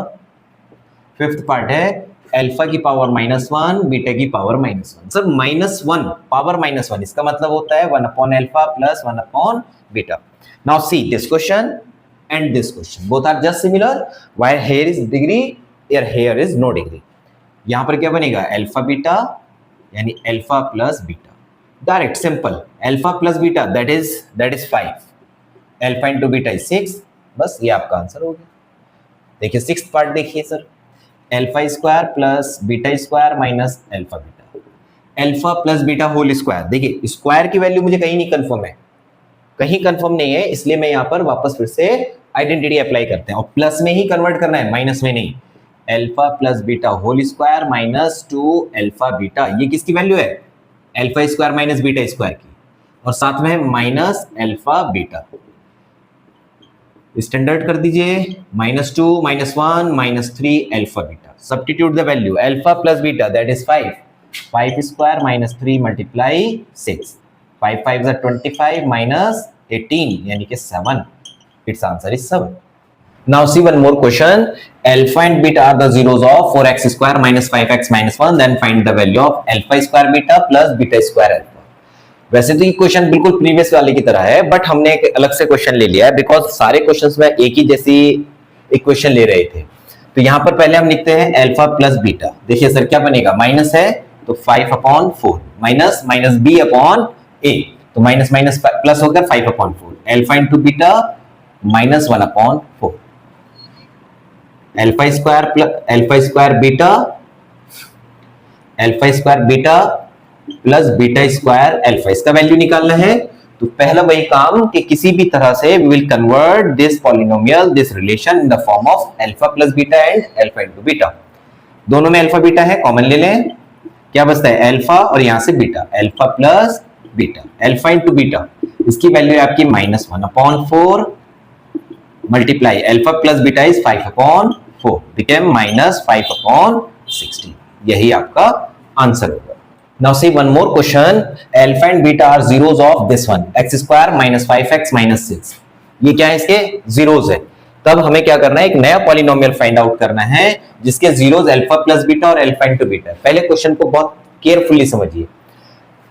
फिफ्थ पार्ट है अल्फा की पावर -1 बीटा की पावर -1। सर -1 पावर -1 इसका मतलब होता है 1 upon alpha plus 1 upon beta. Now see this question and this question both are just similar, while here is degree here is no degree. यहां पर क्या बनेगा अल्फा बीटा यानी alpha plus beta, direct simple alpha plus beta that is 5, alpha into beta is 6। बस ये आपका आंसर हो गया। देखिए सिक्स्थ पार्ट देखिए sir, alpha square plus beta square minus alpha beta, alpha plus beta whole square. देखिए स्क्वायर की वैल्यू मुझे कहीं नहीं कंफर्म है, कहीं कंफर्म नहीं है, इसलिए मैं यहाँ पर वापस फिर से आइडेंटिटी अप्लाई करते हैं, और प्लस में ही कन्वर्ट करना है माइनस में नहीं। Alpha plus beta whole square minus 2 alpha beta, ये किसकी वैल्यू है alpha square minus beta square की, और साथ में है माइनस अल्फा बीटा। स्टैंडर्ड कर दीजिए -2 -1 -3 alpha beta. Substitute the value alpha plus beta that is 5 square minus 3 multiply 6, 5 5 is 25 minus 18 यानी कि 7। Its answer is 7. Now see one more question. Alpha and beta are the zeros of 4x square minus 5x minus 1. Then find the value of alpha square beta plus beta square alpha. वैसे तो ये क्वेश्चन बिल्कुल प्रीवियस वाले की तरह है, बट हमने एक अलग से क्वेश्चन ले लिया है बिकॉज सारे क्वेश्चंस में एक ही जैसी इक्वेशन ले रहे थे। तो यहाँ पर पहले हम लिखते हैं अल्फा प्लस बीटा। देखिए सर क्या बनेगा, माइनस है तो 5/4 माइनस माइनस बी अपॉन ए, तो माइनस माइनस प्लस होकर 5/4, alpha into beta -1/4, alpha square beta plus beta square alpha, इसका वैल्यू निकालना है। तो पहला वही काम कि किसी भी तरह से we will convert this polynomial this relation in the form of alpha plus beta and alpha into beta. दोनों में अल्फा बीटा है, कॉमन ले लें, क्या बचता है अल्फा और यहां से beta, alpha plus beta, alpha into beta, इसकी वैल्यू है आपकी -1/4 multiply alpha plus beta is 5/4 became -5/16। यही आपका आंसर होगा। Now see one more question. Alpha and beta are zeros of this one. X square minus 5x minus 6. ये क्या है, इसके जीरोस है। तब हमें क्या करना है, एक नया पॉलिनोमियल फाइंड आउट करना है जिसके जीरोस अल्फा प्लस बीटा और अल्फा इंटू बीटा। पहले क्वेश्चन को बहुत केयरफुली समझिए।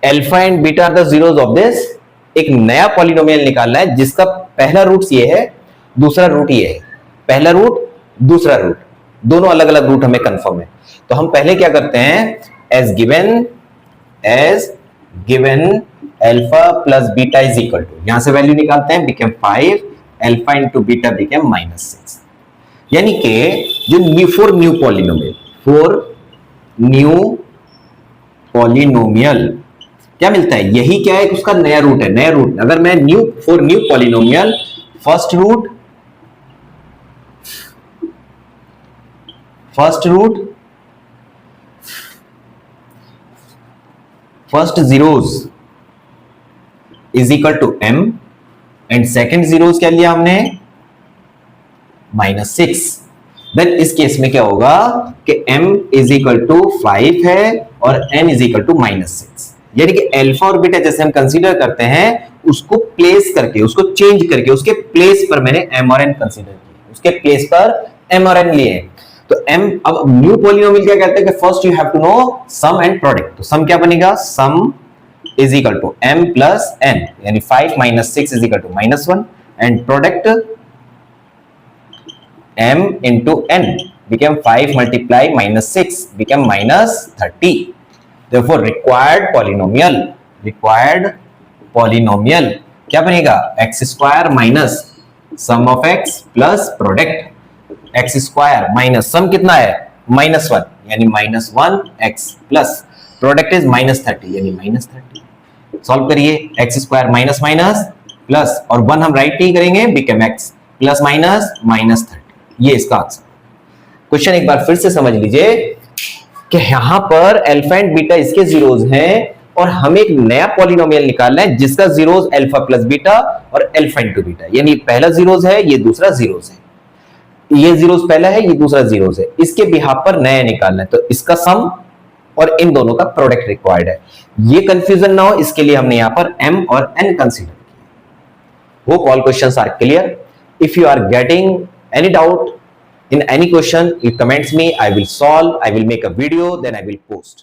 Alpha and beta are the zeros of this, एक नया पॉलिनोमियल निकालना है जिसका पहला रूट ये है, दूसरा रूट ये है, पहला रूट दूसरा रूट, दोनों अलग अलग रूट हमें कंफर्म है। तो हम पहले क्या करते हैं, as given alpha plus beta is equal to, यहां से वैल्यू निकालते हैं, became 5, alpha into beta became -6। यानी कि जो फोर न्यू पॉलिनोमियल क्या मिलता है, यही क्या है, उसका नया रूट है, नया रूट। अगर मैं for new polynomial first zeros is equal to m and second zeros क्या लिया हमने, -6, देन इस केस में क्या होगा कि m इज इक्वल टू 5 है और n इज इक्वल टू -6, यानी कि अल्फा और बीटा जैसे हम कंसीडर करते हैं उसको प्लेस करके, उसको चेंज करके, उसके प्लेस पर मैंने m और n कंसीडर किया, उसके प्लेस पर m और n लिए। तो m, अब न्यू पॉलिनोमियल क्या कहते हैं कि first you have to know sum and product. तो सम क्या बनेगा, sum is equal to m plus n, यानी 5 - 6 is equal to -1 and product m into n became 5 multiply -6 became -30. Therefore required polynomial क्या बनेगा, x square minus sum of x plus product x square minus sum कितना है -1 यानी -1x प्लस प्रोडक्ट इज -30 यानी -30। सॉल्व करिए, x square minus minus plus और 1 हम राइट नहीं करेंगे, बिकम x प्लस माइनस -30, ये इसका आंसर। क्वेश्चन एक बार फिर से समझ लीजिए कि यहां पर अल्फा एंड बीटा इसके जीरोस हैं और हमें एक नया पॉलिनोमियल निकालना है जिसका जीरोस अल्फा प्लस बीटा और अल्फा इनटू बीटा, यानी पहला जीरोस है, ये दूसरा जीरोस है, ये जीरोस पहला है, ये दूसरा जीरोस है, इसके बिहाफ पर नया निकालना है। तो इसका सम और इन दोनों का प्रोडक्ट रिक्वायर्ड है। ये कंफ्यूजन ना हो इसके लिए हमने यहां पर m और n कंसीडर किया। Hope all questions are clear. If you are getting any doubt in any question, you comments me, I will solve, I will make a video, then I will post.